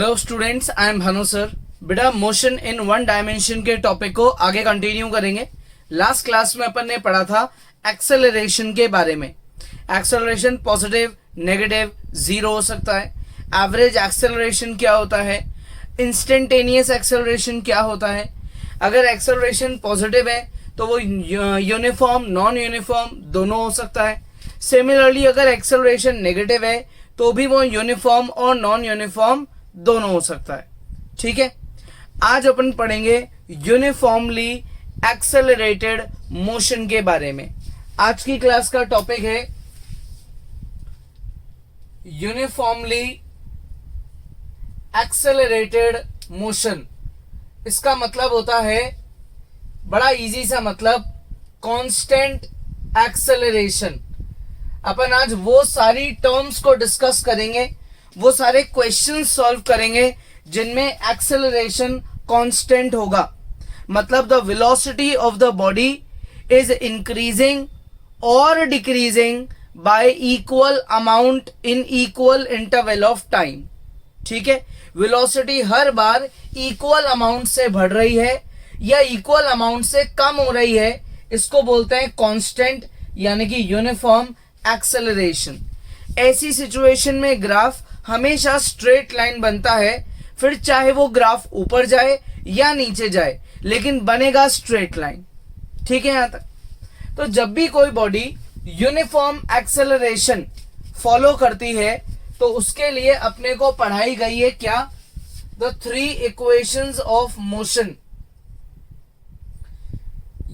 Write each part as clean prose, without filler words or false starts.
Hello students, I am Bhanu sir. बेटा motion in one dimension के topic को आगे कंटिन्यू करेंगे। लास्ट क्लास में अपन ने पढ़ा था एक्सेलरेशन के बारे में। एक्सेलरेशन पॉजिटिव, नेगेटिव, जीरो हो सकता है। एवरेज एक्सेलरेशन क्या होता है, इंस्टेंटेनियस एक्सेलरेशन क्या होता है। अगर एक्सेलरेशन पॉजिटिव है तो वो यूनिफॉर्म, नॉन यूनिफॉर्म दोनों हो सकता है। सिमिलरली अगर एक्सेलरेशन नेगेटिव है तो भी वो यूनिफॉर्म और नॉन यूनिफॉर्म दोनों हो सकता है। ठीक है, आज अपन पढ़ेंगे यूनिफॉर्मली एक्सेलरेटेड मोशन के बारे में। आज की क्लास का टॉपिक है यूनिफॉर्मली एक्सेलरेटेड मोशन। इसका मतलब होता है, बड़ा इजी सा मतलब, कांस्टेंट एक्सेलरेशन। अपन आज वो सारी टर्म्स को डिस्कस करेंगे, वो सारे क्वेश्चन सॉल्व करेंगे जिनमें एक्सेलरेशन कांस्टेंट होगा। मतलब the velocity of the body is increasing और decreasing by equal amount in equal interval of time. ठीक है, वेलोसिटी हर बार इक्वल अमाउंट से बढ़ रही है या इक्वल अमाउंट से कम हो रही है, इसको बोलते हैं कांस्टेंट यानी कि यूनिफॉर्म एक्सेलरेशन। ऐसी सिचुएशन में ग्राफ हमेशा स्ट्रेट लाइन बनता है, फिर चाहे वो ग्राफ ऊपर जाए या नीचे जाए लेकिन बनेगा स्ट्रेट लाइन। ठीक है, यहां तक। तो जब भी कोई बॉडी यूनिफॉर्म एक्सेलरेशन फॉलो करती है तो उसके लिए अपने को पढ़ाई गई है क्या, the three equations of motion.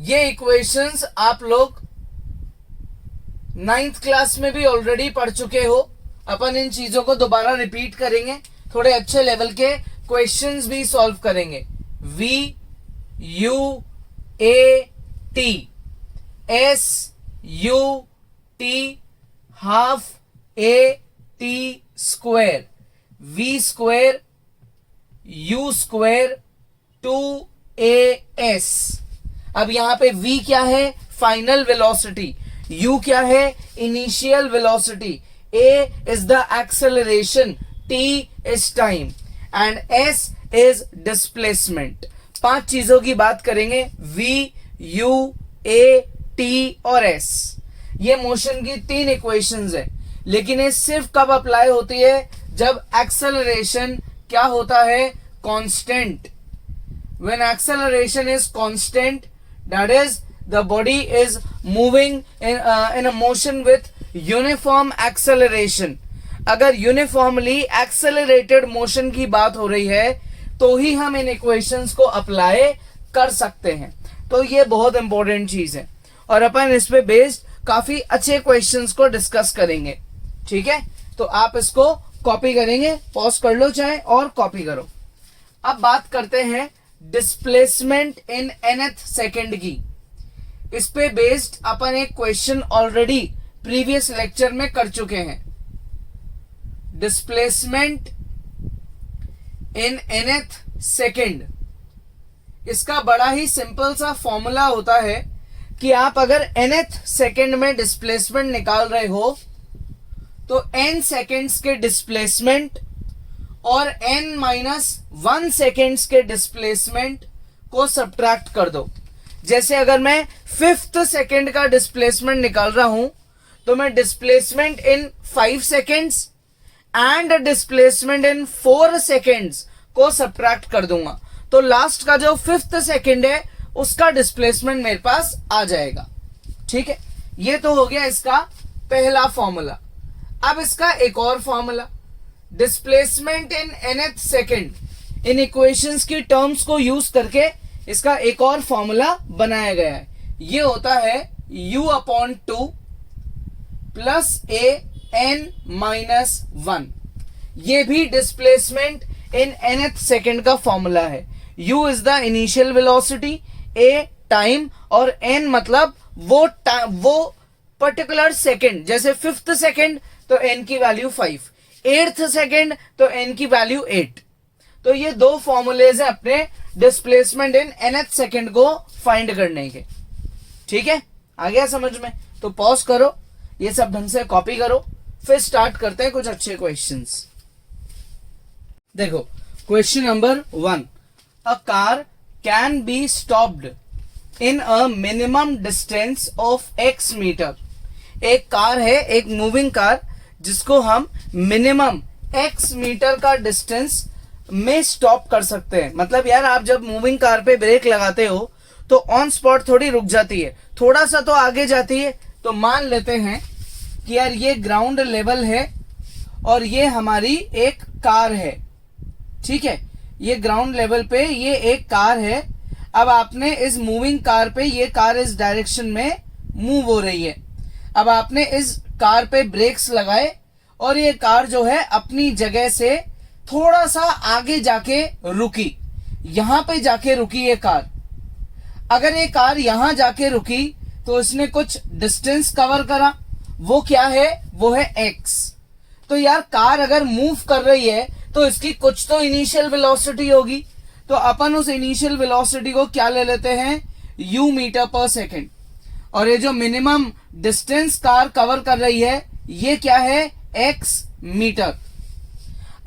ये इक्वेशंस आप लोग 9th क्लास में भी ऑलरेडी पढ़ चुके हो। अपन इन चीजों को दोबारा रिपीट करेंगे, थोड़े अच्छे लेवल के क्वेश्चंस भी सॉल्व करेंगे। V U A T S U T half A T square V square U square 2AS। अब यहां पे V क्या है, फाइनल वेलोसिटी। U क्या है, initial velocity. A is the acceleration, T is time and S is displacement। 5 चीजों की बात करेंगे, V, U, A, T और S। ये मोशन की 3 इक्वेशंस है, लेकिन ये सिर्फ कब अप्लाई होती है, जब एक्सेलरेशन क्या होता है, constant. When acceleration is constant, that is the body is moving in a motion with uniform acceleration. अगर यूनिफॉर्मली एक्सेलरेटेड मोशन की बात हो रही है तो ही हम इन इक्वेशंस को अप्लाई कर सकते हैं। तो ये बहुत इंपॉर्टेंट चीज है और अपन इस पे बेस्ड काफी अच्छे क्वेश्चंस को डिस्कस करेंगे। ठीक है, तो आप इसको कॉपी करेंगे, पॉज कर लो चाहे और कॉपी करो। अब बात करते हैं डिस्प्लेसमेंट इन nth सेकेंड की। इस पे बेस्ड अपन एक क्वेश्चन ऑलरेडी प्रीवियस लेक्चर में कर चुके हैं। डिस्प्लेसमेंट इन nth सेकेंड, इसका बड़ा ही सिंपल सा फॉर्मूला होता है कि आप अगर nth सेकेंड में डिस्प्लेसमेंट निकाल रहे हो तो n सेकेंड्स के डिस्प्लेसमेंट और n-1 सेकेंड्स के डिस्प्लेसमेंट को सब्ट्रैक्ट कर दो। जैसे अगर मैं 5th सेकेंड का डिस्प्लेसमेंट निकाल रहा हूं तो मैं displacement in 5 seconds and displacement in 4 seconds को सब्ट्रैक्ट कर दूंगा, तो लास्ट का जो 5th सेकेंड है उसका डिस्प्लेसमेंट मेरे पास आ जाएगा। ठीक है, ये तो हो गया इसका पहला फॉर्मूला। अब इसका एक और formula, displacement in nth second. In equations की टर्म्स को यूज करके इसका एक और फॉर्मूला बनाया गया है। ये होता है U/2 प्लस A(n-1). ये भी डिस्प्लेसमेंट इन nth सेकेंड का फॉर्मूला है। U is the initial velocity, A time और n मतलब वो पर्टिकुलर सेकेंड। जैसे 5th सेकेंड तो n की वैल्यू 5, 8th सेकेंड तो n की वैल्यू 8। तो ये 2 फॉर्मूलेज हैं अपने डिस्प्लेसमेंट इन nth सेकेंड को फाइंड करने के। ठीक है, आ गया समझ में? तो पॉज करो, ये सब ढंग से कॉपी करो, फिर स्टार्ट करते हैं कुछ अच्छे क्वेश्चंस। देखो question number 1, a car can be stopped in a minimum distance of x metre. एक कार है, एक मूविंग कार, जिसको हम मिनिमम x मीटर का डिस्टेंस में स्टॉप कर सकते हैं। मतलब यार, आप जब मूविंग कार पे ब्रेक लगाते हो तो ऑन स्पॉट थोड़ी रुक जाती है, थोड़ा सा तो आगे जाती है। तो मान लेते हैं कि यार ये ग्राउंड लेवल है और ये हमारी एक कार है, ठीक है। ये ग्राउंड लेवल पे ये एक कार है। अब आपने इस मूविंग कार पे, ये कार इस डायरेक्शन में मूव हो रही है। अब आपने इस कार पे ब्रेक्स लगाए और ये कार जो है अपनी जगह से थोड़ा सा आगे जाके रुकी, यहां पे जाके रुकी ये कार। अगर ये कार यहां जाके रुकी तो इसने कुछ डिस्टेंस कवर करा, वो क्या है, वो है x। तो यार कार अगर मूव कर रही है तो इसकी कुछ तो इनिशियल वेलोसिटी होगी। तो अपन उस इनिशियल वेलोसिटी को क्या ले लेते हैं, u मीटर पर सेकेंड। और ये जो मिनिमम डिस्टेंस कार कवर कर रही है ये क्या है, x मीटर।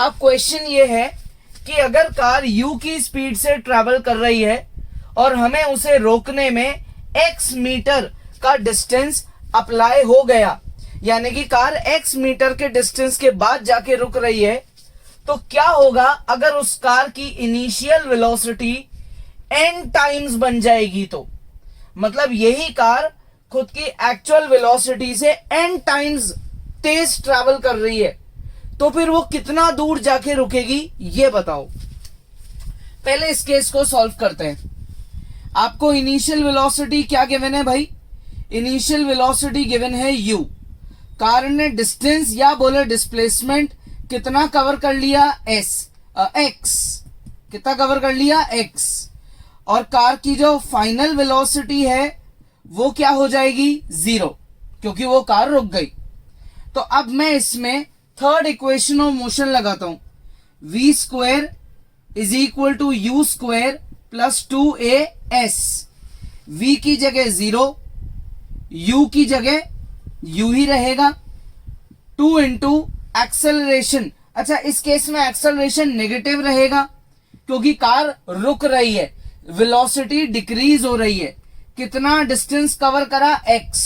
अब क्वेश्चन ये है कि अगर कार u की स्पीड से ट्रैवल कर रही है और हमें उसे रोकने में x मीटर का डिस्टेंस अप्लाई हो गया, यानी कि कार x मीटर के डिस्टेंस के बाद जाके रुक रही है, तो क्या होगा अगर उस कार की इनिशियल वेलोसिटी n टाइम्स बन जाएगी। तो मतलब यही कार खुद की एक्चुअल वेलोसिटी से n टाइम्स तेज ट्रैवल कर रही है, तो फिर वो कितना दूर जाके रुकेगी, ये बताओ। पहले इस केस को सॉल्व करते हैं। आपको इनिशियल वेलोसिटी क्या गिवन है भाई, इनिशियल वेलोसिटी गिवन है u। कार ने डिस्टेंस या बोले डिस्प्लेसमेंट कितना कवर कर लिया, x। कितना कवर कर लिया, x। और कार की जो फाइनल वेलोसिटी है वो क्या हो जाएगी, 0, क्योंकि वो कार रुक गई। तो अब मैं इसमें थर्ड इक्वेशन ऑफ मोशन लगाता हूं, v square is equal to u square plus 2as। v की जगह 0, u की जगह u ही रहेगा, 2 इंटू एक्सेलरेशन। अच्छा, इस केस में एक्सेलरेशन नेगेटिव रहेगा क्योंकि कार रुक रही है, वेलोसिटी डिक्रीज हो रही है। कितना डिस्टेंस कवर करा, x।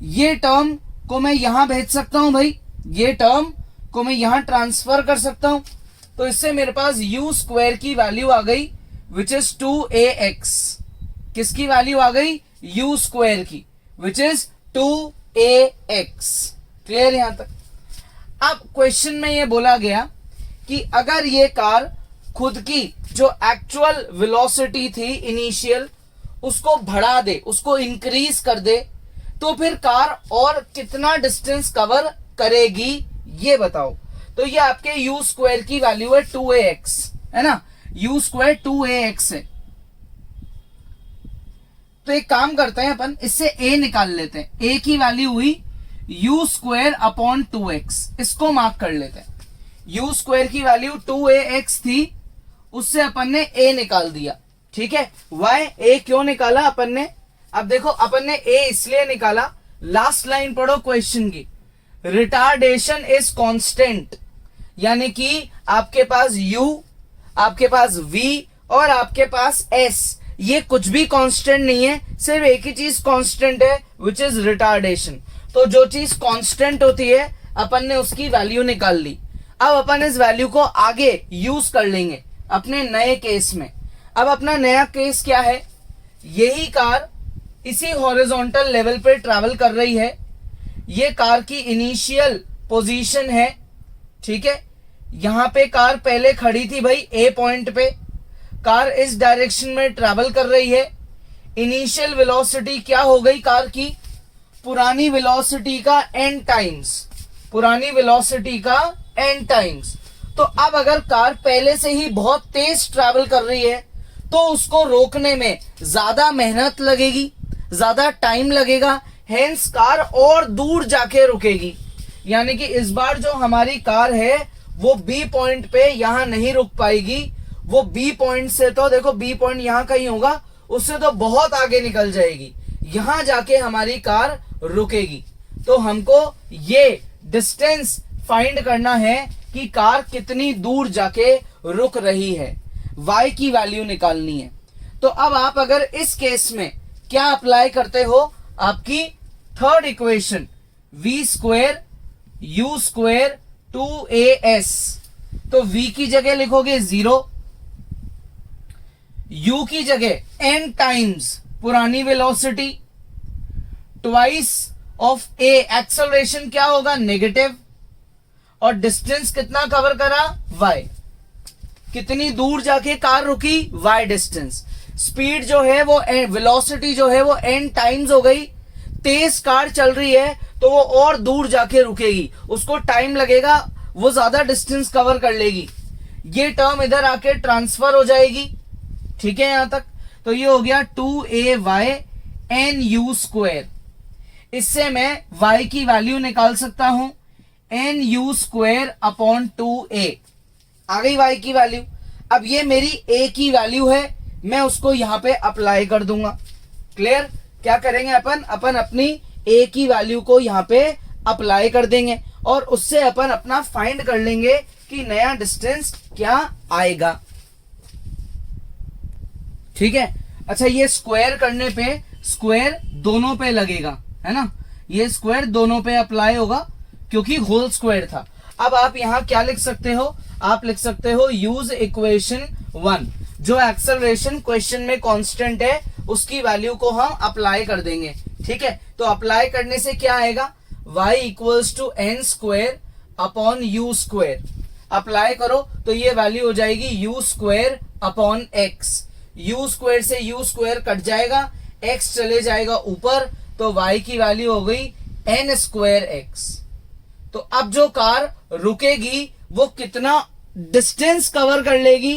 ये टर्म को मैं यहां भेज सकता हूं भाई, ये टर्म को मैं यहां ट्रांसफर कर सकता हूं। तो इससे मेरे पास u स्क्वायर की वैल्यू आ गई विच इज 2ax। किसकी वैल्यू आ गई, u स्क्वायर की, विच इज 2ax। क्लियर यहां तक। अब क्वेश्चन में ये बोला गया कि अगर ये कार खुद की जो एक्चुअल वेलोसिटी थी इनिशियल, उसको बढ़ा दे, उसको इंक्रीज कर दे, तो फिर कार और कितना डिस्टेंस कवर करेगी, ये बताओ। तो ये आपके u स्क्वायर की वैल्यू है 2ax, है ना, u स्क्वायर 2ax है। तो एक काम करते हैं अपन, इससे a निकाल लेते हैं। a की वैल्यू हुई u स्क्वायर अपॉन 2x, इसको मार्क कर लेते हैं। u स्क्वायर की वैल्यू 2ax थी, उससे अपन ने a निकाल दिया, ठीक है। why a क्यों निकाला अपन ने, अब देखो अपन ने a इसलिए निकाला, लास्ट लाइन पढ़ो क्वेश्चन की, रिटार्डेशन इज कांस्टेंट। यानी कि आपके पास u, आपके पास v और आपके पास s, ये कुछ भी कांस्टेंट नहीं है, सिर्फ एक ही चीज कांस्टेंट है, विच इज रिटार्डेशन। तो जो चीज कांस्टेंट होती है अपन ने उसकी वैल्यू निकाल ली। अब अपन इस वैल्यू को आगे यूज कर लेंगे अपने नए केस में। अब अपना नया केस क्या है, यही कार इसी हॉरिजॉन्टल लेवल पे ट्रैवल कर रही है, ये कार की इनिशियल पोजीशन है, ठीक है। यहां पे कार पहले खड़ी थी भाई ए पॉइंट पे, कार इस डायरेक्शन में ट्रैवल कर रही है। इनिशियल वेलोसिटी क्या हो गई कार की, पुरानी वेलोसिटी का n टाइम्स, पुरानी वेलोसिटी का n टाइम्स। तो अब अगर कार पहले से ही बहुत तेज ट्रैवल कर रही है तो उसको रोकने में ज्यादा मेहनत लगेगी, ज्यादा टाइम लगेगा, हेंस कार और दूर जाके रुकेगी। यानी कि इस बार जो हमारी कार है वो बी पॉइंट पे यहां नहीं रुक पाएगी, वो बी पॉइंट से तो देखो बी पॉइंट यहां कहीं होगा, उससे तो बहुत आगे निकल जाएगी, यहां जाके हमारी कार रुकेगी। तो हमको ये डिस्टेंस फाइंड करना है कि कार कितनी दूर जाके रुक रही है, y की वैल्यू निकालनी है। तो अब आप अगर इस केस में क्या अप्लाई करते हो, आपकी third equation v square u square 2as, तो v की जगह लिखोगे 0, u की जगह n टाइम्स पुरानी velocity, twice of a, acceleration क्या होगा नेगेटिव, और डिस्टेंस कितना कवर करा y, कितनी दूर जाके कार रुकी y डिस्टेंस, स्पीड जो है वो वेलोसिटी जो है वो n टाइम्स हो गई, तेज कार चल रही है तो वो और दूर जाके रुकेगी, उसको टाइम लगेगा, वो ज्यादा डिस्टेंस कवर कर लेगी, ये टर्म इधर आके ट्रांसफर हो जाएगी। ठीक है यहां तक, तो ये हो गया 2ay nu स्क्वायर, इससे मैं y की वैल्यू निकाल सकता हूं nu स्क्वायर अपॉन 2a, आ गई y की वैल्यू। अब ये मेरी a की वैल्यू है, मैं उसको यहां पे अप्लाई कर दूंगा। क्लियर, क्या करेंगे अपन अपनी a की वैल्यू को यहां पे अप्लाई कर देंगे और उससे अपन अपना फाइंड कर लेंगे कि नया डिस्टेंस क्या आएगा। ठीक है, अच्छा ये स्क्वायर करने पे स्क्वायर दोनों पे लगेगा, है ना, ये स्क्वायर दोनों पे अप्लाई होगा क्योंकि होल स्क्वायर था। अब आप यहां क्या लिख सकते हो, आप लिख सकते हो यूज इक्वेशन 1, जो एक्सेलरेशन क्वेश्चन में कांस्टेंट है उसकी वैल्यू को हम अप्लाई कर देंगे। ठीक है, तो अप्लाई करने से क्या आएगा, y equals to n square upon u square, apply करो तो ये वैल्यू हो जाएगी u square upon x, u square से यू स्क्वायर कट जाएगा, x चले जाएगा ऊपर, तो y की वैल्यू हो गई एन स्क्वायर एक्स। तो अब जो कार रुकेगी वो कितना डिस्टेंस कवर कर लेगी,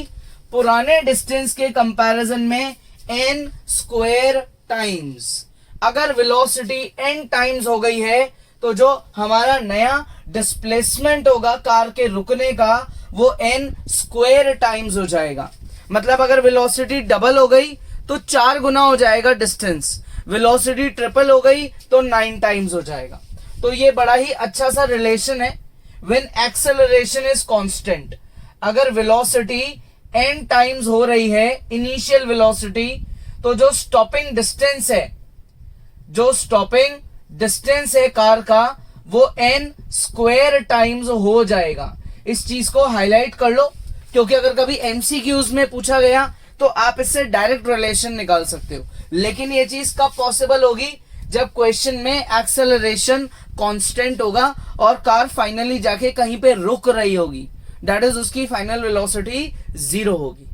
पुराने डिस्टेंस के कंपैरिजन में n स्क्वायर टाइम्स। अगर वेलोसिटी n टाइम्स हो गई है तो जो हमारा नया डिस्प्लेसमेंट होगा कार के रुकने का वो n स्क्वायर टाइम्स हो जाएगा। मतलब अगर वेलोसिटी डबल हो गई तो 4 गुना हो जाएगा डिस्टेंस, वेलोसिटी ट्रिपल हो गई तो 9 टाइम्स हो जाएगा। तो ये बड़ा ही अच्छा सा रिलेशन है व्हेन एक्सेलरेशन इज कांस्टेंट। अगर वेलोसिटी n टाइम्स हो रही है इनिशियल वेलोसिटी, तो जो स्टॉपिंग डिस्टेंस है कार का वो n स्क्वायर टाइम्स हो जाएगा। इस चीज को हाईलाइट कर लो क्योंकि अगर कभी एमसीक्यूज में पूछा गया तो आप इससे डायरेक्ट रिलेशन निकाल सकते हो, लेकिन ये चीज कब पॉसिबल होगी, जब क्वेश्चन में एक्सेलरेशन कांस्टेंट होगा और कार फाइनली जाके कहीं पे रुक रही होगी, दैट इज उसकी फाइनल वेलोसिटी 0 होगी।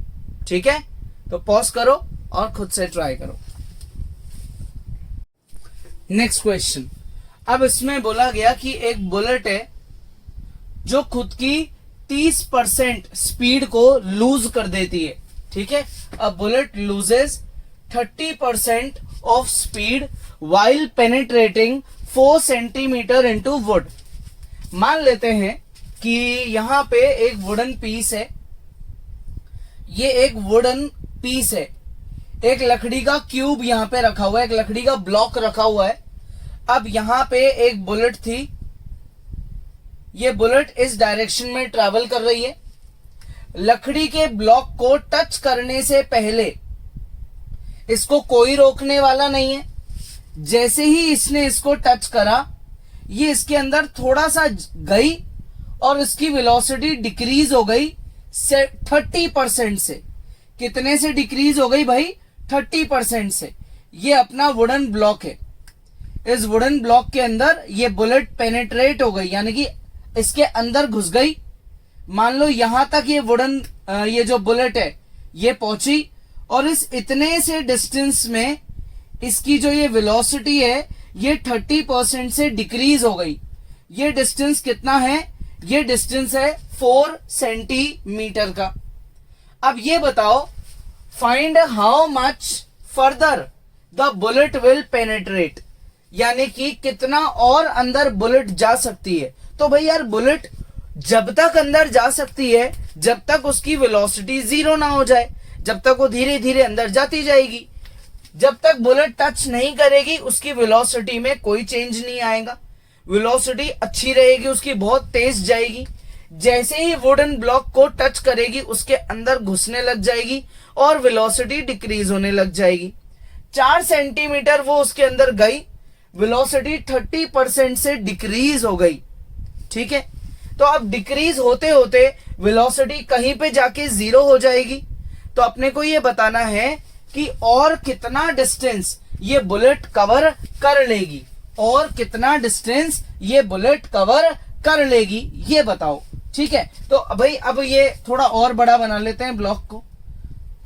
ठीक है, तो पॉज करो और खुद से ट्राई करो। नेक्स्ट क्वेश्चन, अब इसमें बोला गया कि एक बुलेट है जो खुद की 30% स्पीड को लूज कर देती है। ठीक है, a bullet loses 30% of speed while penetrating 4 centimetre into wood। मान लेते हैं कि यहां पे एक वुडन पीस है, ये एक वुडन पीस है, एक लकड़ी का क्यूब यहां पे रखा हुआ है, एक लकड़ी का ब्लॉक रखा हुआ है। अब यहां पे एक बुलेट थी, ये बुलेट इस डायरेक्शन में ट्रैवल कर रही है, लकड़ी के ब्लॉक को टच करने से पहले इसको कोई रोकने वाला नहीं है। जैसे ही इसने इसको टच करा, ये इसके अंदर थोड़ा सा गई और इसकी वेलोसिटी डिक्रीज हो गई 30% से। कितने से डिक्रीज हो गई भाई, 30% से। ये अपना वुडन ब्लॉक है, इस वुडन ब्लॉक के अंदर ये बुलेट पेनेट्रेट हो गई, यानी कि इसके अंदर घुस गई। मान लो यहां तक ये वुडन ये जो बुलेट है ये पहुंची और इस इतने से डिस्टेंस में इसकी जो ये वेलोसिटी है ये 30% से डिक्रीज हो गई। ये डिस्टेंस कितना है, ये डिस्टेंस है 4 सेंटीमीटर का। अब ये बताओ, find how much further the bullet will penetrate, यानी कि कितना और अंदर बुलेट जा सकती है। तो भाई यार, बुलेट जब तक अंदर जा सकती है जब तक उसकी वेलोसिटी 0 ना हो जाए, जब तक वो धीरे धीरे अंदर जाती जाएगी। जब तक बुलेट टच नहीं करेगी उसकी वेलोसिटी में कोई चेंज नहीं आएगा, वेलोसिटी अच्छी रहेगी उसकी, बहुत तेज जाएगी। जैसे ही वुडन ब्लॉक को टच करेगी उसके अंदर घुसने लग जाएगी और वेलोसिटी डिक्रीज होने लग जाएगी। 4 सेंटीमीटर वो उसके अंदर गई, वेलोसिटी 30% से डिक्रीज हो गई। ठीक है, तो अब डिक्रीज होते होते वेलोसिटी कहीं पे जाके 0 हो जाएगी। तो अपने को ये बताना है कि और कितना डिस्टेंस ये बुलेट कवर कर लेगी, और कितना डिस्टेंस ये बुलेट कवर कर लेगी, ये बताओ। ठीक है, तो भाई अब ये थोड़ा और बड़ा बना लेते हैं ब्लॉक को,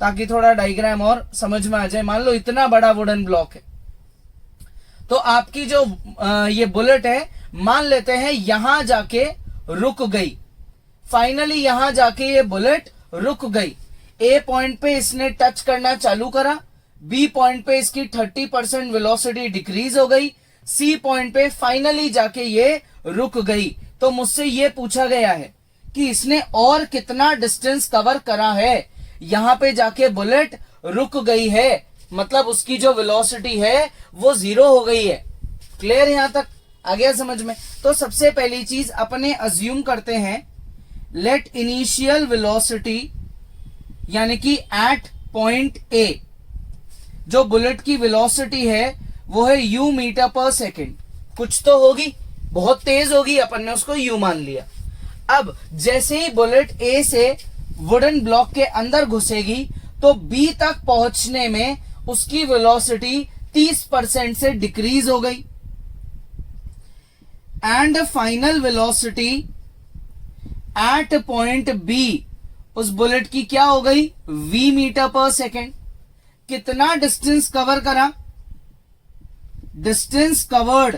ताकि थोड़ा डायग्राम और समझ में आ जाए। मान लो इतना बड़ा वुडन ब्लॉक है, तो आपकी जो ये बुलेट है, मान लेते हैं यहां जाके रुक गई। फाइनली यहां जाके ये बुलेट रुक गई। ए पॉइंट पे इसने टच करना चालू करा, बी पॉइंट पे इसकी 30% वेलोसिटी डिक्रीज हो गई, सी पॉइंट पे फाइनली जाके ये रुक गई। तो मुझसे ये पूछा गया है कि इसने और कितना डिस्टेंस कवर करा है। यहां पे जाके बुलेट रुक गई है, मतलब उसकी जो वेलोसिटी है वो 0 हो गई है। क्लियर यहां तक आ गया समझ में? तो सबसे पहली चीज अपने अज्यूम करते हैं, लेट इनिशियल वेलोसिटी यानी कि एट पॉइंट ए जो बुलेट की वेलोसिटी है वो है u मीटर पर सेकेंड। कुछ तो होगी, बहुत तेज होगी, अपन ने उसको u मान लिया। अब जैसे ही बुलेट A से वुडन ब्लॉक के अंदर घुसेगी तो B तक पहुंचने में उसकी वेलोसिटी 30% से डिक्रीज हो गई, and final velocity at point B उस बुलेट की क्या हो गई, v मीटर पर सेकेंड। कितना डिस्टेंस कवर करा, डिस्टेंस कवर्ड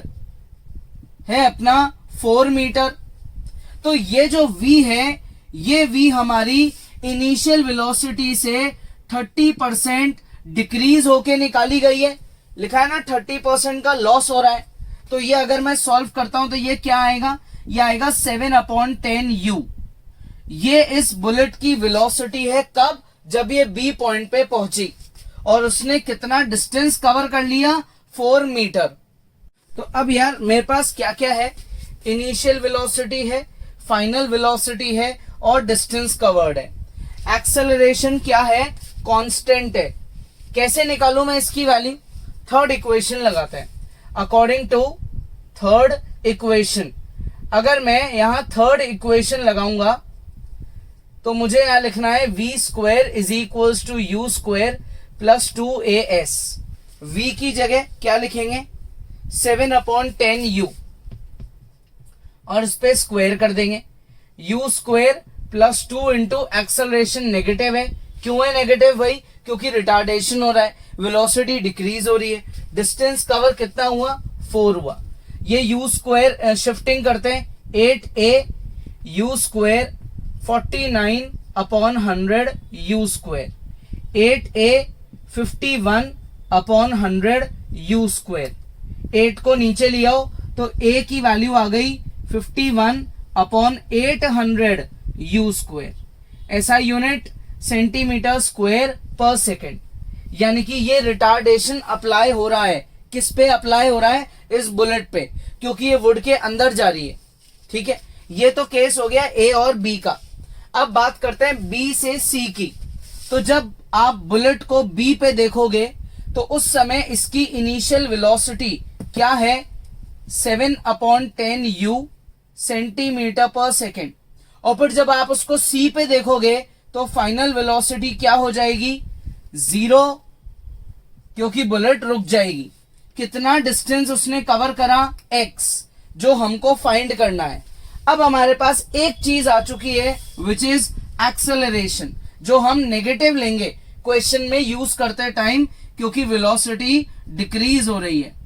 है अपना 4 मीटर। तो ये जो v है, ये v हमारी इनिशियल वेलोसिटी से 30% डिक्रीज होके निकाली गई है। लिखा है ना 30% का लॉस हो रहा है। तो ये अगर मैं सॉल्व करता हूं तो ये क्या आएगा, ये आएगा 7/10u। ये इस बुलेट की वेलोसिटी है कब, जब ये बी पॉइंट पे पहुंची और उसने कितना डिस्टेंस कवर कर लिया, 4 मीटर। तो अब यार मेरे पास क्या क्या है, इनिशियल वेलोसिटी है, फाइनल वेलोसिटी है और डिस्टेंस कवर्ड है। एक्सेलरेशन क्या है, कांस्टेंट है। कैसे निकालूं मैं इसकी वैल्यू, थर्ड इक्वेशन लगाते हैं। अकॉर्डिंग टू थर्ड इक्वेशन, अगर मैं यहां थर्ड इक्वेशन लगाऊंगा तो मुझे यहां लिखना है v square is equals to u square plus 2as। v की जगह क्या लिखेंगे, 7/10u और इस पे स्क्वायर कर देंगे। u square plus 2 into acceleration negative है। क्यों है नेगेटिव भाई, क्योंकि रिटार्डेशन हो रहा है, वेलोसिटी डिक्रीज हो रही है। डिस्टेंस कवर कितना हुआ, 4 हुआ। ये u स्क्वायर शिफ्टिंग करते हैं, 8a u square 49/100 u square, 8a 51/100 u square. 8 को नीचे ले आओ तो a की वैल्यू आ गई 51/800 u स्क्वायर। ऐसा यूनिट सेंटीमीटर स्क्वायर पर सेकेंड। यानी कि ये रिटार्डेशन अप्लाई हो रहा है, किस पे अप्लाई हो रहा है, इस बुलेट पे, क्योंकि ये वुड के अंदर जा रही है। ठीक है, ये तो केस हो गया ए और बी का। अब बात करते हैं बी से सी की। तो जब आप बुलेट को बी पे देखोगे तो उस समय इसकी इनिशियल वेलोसिटी क्या है, 7/10u सेंटीमीटर पर सेकेंड। और फिर जब आप उसको सी पे देखोगे तो फाइनल वेलोसिटी क्या हो जाएगी, 0, क्योंकि बुलेट रुक जाएगी। कितना डिस्टेंस उसने कवर करा, x, जो हमको फाइंड करना है। अब हमारे पास एक चीज आ चुकी है विच इज एक्सेलरेशन, जो हम नेगेटिव लेंगे क्वेश्चन में यूज करते टाइम, क्योंकि वेलोसिटी डिक्रीज हो रही है।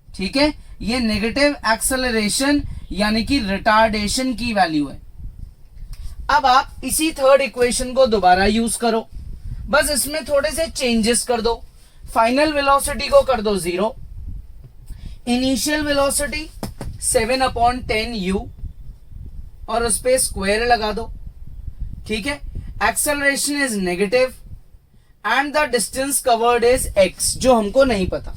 ठीक है, ये नेगेटिव एक्सेलरेशन यानी कि रिटार्डेशन की वैल्यू है। अब आप इसी थर्ड इक्वेशन को दोबारा यूज करो, बस इसमें थोड़े से चेंजेस कर दो। फाइनल वेलोसिटी को कर दो 0, इनिशियल वेलोसिटी 7/10u और उस पे स्क्वायर लगा दो। ठीक है, acceleration is negative and the distance covered is x, जो हमको नहीं पता।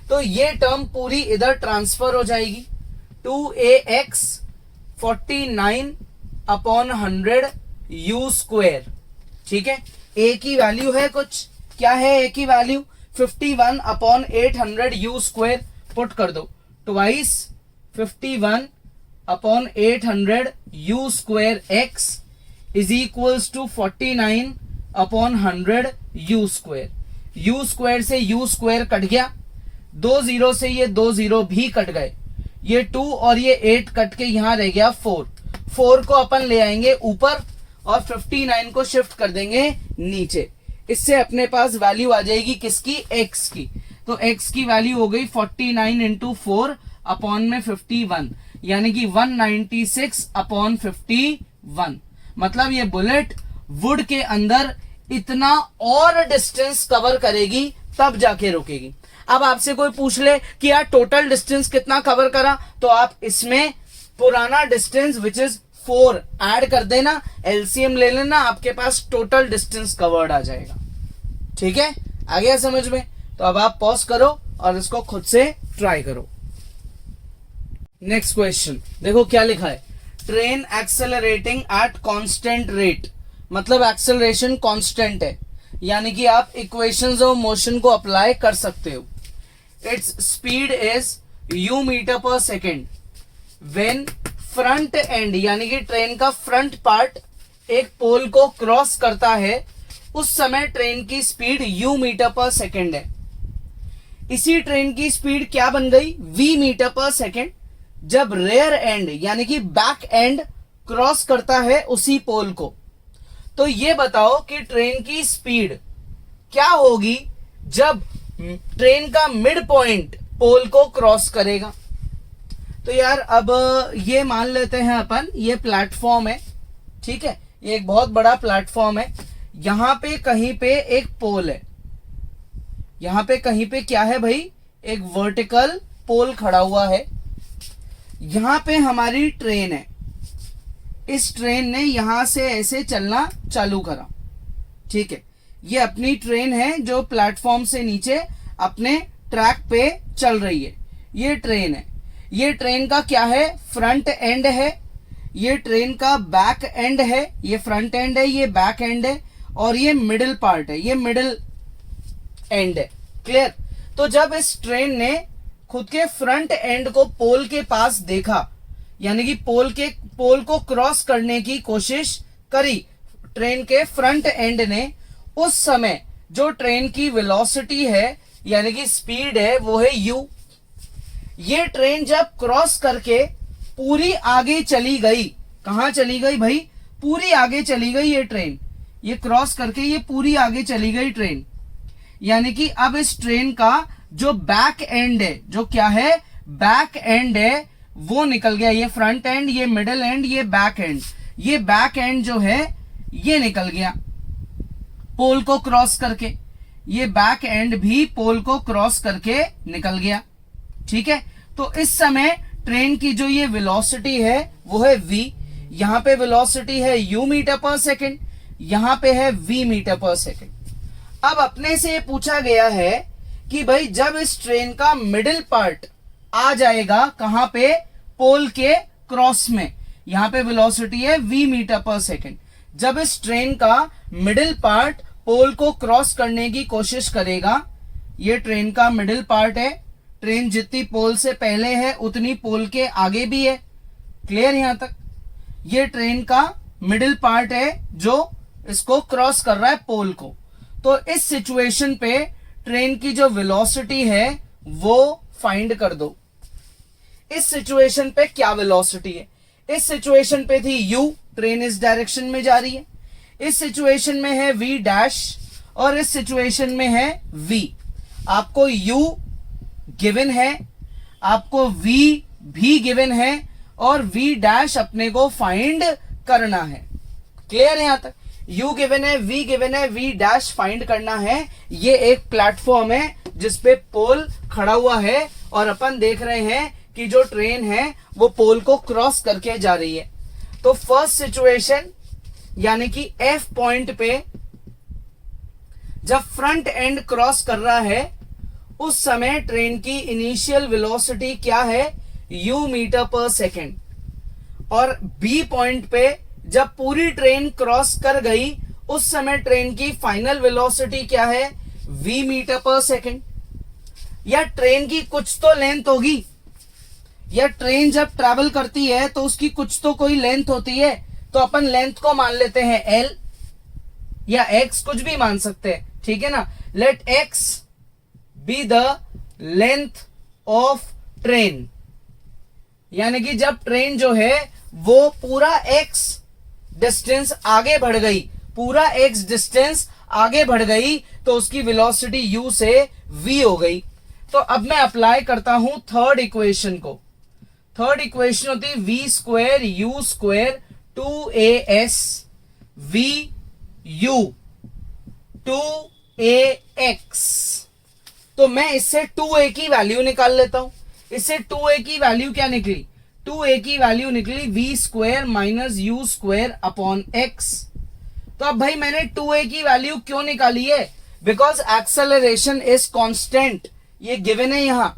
तो ये टर्म पूरी इधर ट्रांसफर हो जाएगी, 2ax 49 अपॉन 100 यू स्क्वायर। ठीक है, ए की वैल्यू है कुछ, क्या है ए की value 51 upon 800 u square. Put कर दो, twice 51 upon 800 u square x is equals to 49 upon 100 u square. U square से यू स्क्वायर कट गया, 2 जीरो से ये 2 जीरो भी कट गए, ये 2 और ये 8 कट के यहां रह गया 4। 4 को अपन ले आएंगे ऊपर और 59 को शिफ्ट कर देंगे नीचे। इससे अपने पास वैल्यू आ जाएगी किसकी, x की। तो x की वैल्यू हो गई 49 इंटू 4 अपॉन में 51, यानी कि 196 अपॉन 51। मतलब ये बुलेट वुड के अंदर इतना और डिस्टेंस कवर करेगी तब जाके रुकेगी। अब आपसे कोई पूछ ले कि यार टोटल डिस्टेंस कितना कवर करा, तो आप इसमें पुराना डिस्टेंस विच इज 4 ऐड कर देना, एलसीएम ले लेना, आपके पास टोटल डिस्टेंस कवर्ड आ जाएगा। ठीक है, आ गया समझ में? तो अब आप पॉज करो और इसको खुद से ट्राई करो। नेक्स्ट क्वेश्चन देखो क्या लिखा है, train accelerating at constant rate, मतलब एक्सेलरेशन कांस्टेंट है, यानी कि आप इक्वेशंस ऑफ मोशन को अप्लाई कर सकते हो। Its speed is u metre per second when front end, यानी कि ट्रेन का फ्रंट पार्ट एक पोल को क्रॉस करता है, उस समय ट्रेन की speed u metre per second है। इसी ट्रेन की स्पीड क्या बन गई, v मीटर पर सेकेंड, जब रेयर एंड यानी कि बैक एंड क्रॉस करता है उसी पोल को। तो ये बताओ कि ट्रेन की स्पीड क्या होगी जब ट्रेन का मिड पॉइंट पोल को क्रॉस करेगा। तो यार अब ये मान लेते हैं अपन, ये प्लेटफॉर्म है, ठीक है, ये एक बहुत बड़ा प्लेटफॉर्म है। यहां पे कहीं पे एक पोल है, यहां पे कहीं पे क्या है भाई, एक वर्टिकल पोल खड़ा हुआ है। यहां पे हमारी ट्रेन है, इस ट्रेन ने यहां से ऐसे चलना चालू करा। ठीक है, ये अपनी ट्रेन है जो प्लेटफॉर्म से नीचे अपने ट्रैक पे चल रही है। ये ट्रेन है, ये ट्रेन का क्या है, फ्रंट एंड है, ये ट्रेन का बैक एंड है, ये फ्रंट एंड है, ये बैक एंड है, और ये मिडिल पार्ट है, ये मिडिल एंड है। क्लियर? तो जब इस ट्रेन ने खुद के फ्रंट एंड को पोल के पास देखा, यानी कि पोल को क्रॉस करने की कोशिश करी ट्रेन के फ्रंट एंड ने, उस समय जो ट्रेन की वेलोसिटी है यानी कि स्पीड है वो है u। ये ट्रेन जब क्रॉस करके पूरी आगे चली गई, कहां चली गई भाई, पूरी आगे चली गई ये ट्रेन, ये क्रॉस करके ये पूरी आगे चली गई ट्रेन, यानी कि अब इस ट्रेन का जो बैक एंड है, जो क्या है, बैक एंड है, वो निकल गया। ये फ्रंट एंड, ये मिडिल एंड, ये बैक एंड, ये बैक एंड जो है ये निकल गया पोल को क्रॉस करके, ये बैक एंड भी पोल को क्रॉस करके निकल गया। ठीक है, तो इस समय ट्रेन की जो ये वेलोसिटी है वो है v, यहां पे वेलोसिटी है u मीटर पर सेकेंड, यहां पे है v मीटर पर सेकेंड। अब अपने से ये पूछा गया है कि भाई जब इस ट्रेन का मिडिल पार्ट आ जाएगा कहां पे, पोल के क्रॉस में, यहां पे वेलोसिटी है v मीटर पर सेकेंड, जब इस ट्रेन का मिडिल पार्ट पोल को क्रॉस करने की कोशिश करेगा, ये ट्रेन का मिडिल पार्ट है, ट्रेन जितनी पोल से पहले है उतनी पोल के आगे भी है। क्लियर यहां तक? ये ट्रेन का मिडिल पार्ट है जो इसको क्रॉस कर रहा है पोल को। तो इस सिचुएशन पे ट्रेन की जो वेलोसिटी है वो फाइंड कर दो। इस सिचुएशन पे क्या वेलोसिटी है, इस सिचुएशन पे थी u, ट्रेन इस डायरेक्शन में जा रही है, इस सिचुएशन में है v डैश और इस सिचुएशन में है v। आपको u गिवन है, आपको v भी गिवन है और v डैश अपने को फाइंड करना है। क्लियर है यहां तक? u गिवन है, v गिवन है, v डैश फाइंड करना है। ये एक प्लेटफॉर्म है जिसपे पोल खड़ा हुआ है और अपन देख रहे हैं कि जो ट्रेन है वो पोल को क्रॉस करके जा रही है। तो फर्स्ट सिचुएशन यानी कि f पॉइंट पे जब फ्रंट एंड क्रॉस कर रहा है उस समय ट्रेन की इनिशियल वेलोसिटी क्या है, u मीटर पर सेकेंड। और b पॉइंट पे जब पूरी ट्रेन क्रॉस कर गई उस समय ट्रेन की फाइनल वेलोसिटी क्या है, v मीटर पर सेकेंड। या ट्रेन की कुछ तो लेंथ होगी, या ट्रेन जब ट्रैवल करती है तो उसकी कुछ तो कोई लेंथ होती है, तो अपन लेंथ को मान लेते हैं l या x, कुछ भी मान सकते हैं, ठीक है ना। Let x be the length of train, यानी कि जब ट्रेन जो है वो पूरा x डिस्टेंस आगे बढ़ गई, पूरा x डिस्टेंस आगे बढ़ गई, तो उसकी वेलोसिटी u से v हो गई। तो अब मैं अप्लाई करता हूं थर्ड इक्वेशन को। थर्ड इक्वेशन होती है v square u square 2as v u 2ax। तो मैं इससे 2a की वैल्यू निकाल लेता हूं। इससे 2a की वैल्यू क्या निकली, 2a की वैल्यू निकली v square minus u square upon x। तो अब भाई मैंने 2a की वैल्यू क्यों निकाली है, बिकॉज एक्सेलरेशन इज कांस्टेंट, ये गिवन है यहां,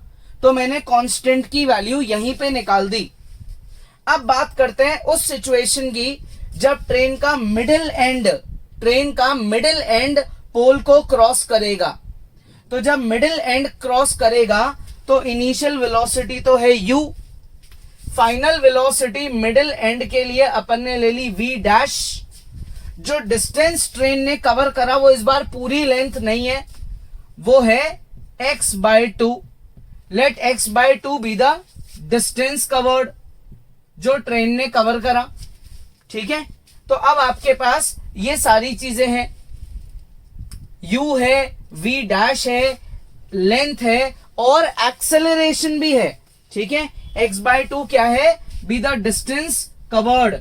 तो मैंने कांस्टेंट की वैल्यू यहीं पे निकाल दी। अब बात करते हैं उस सिचुएशन की जब ट्रेन का मिडिल एंड पोल को क्रॉस करेगा। तो जब मिडिल एंड क्रॉस करेगा तो इनिशियल वेलोसिटी तो है u, final velocity middle and के लिए अपन ने ले ली v डैश। जो डिस्टेंस ट्रेन ने कवर करा वो इस बार पूरी लेंथ नहीं है, वो है x/2। Let x/2 be the distance covered जो ट्रेन ने कवर करा, ठीक है। तो अब आपके पास ये सारी चीजें हैं, u है, v डैश है, लेंथ है और एक्सेलरेशन भी है, ठीक है। x/2 क्या है, B the distance covered.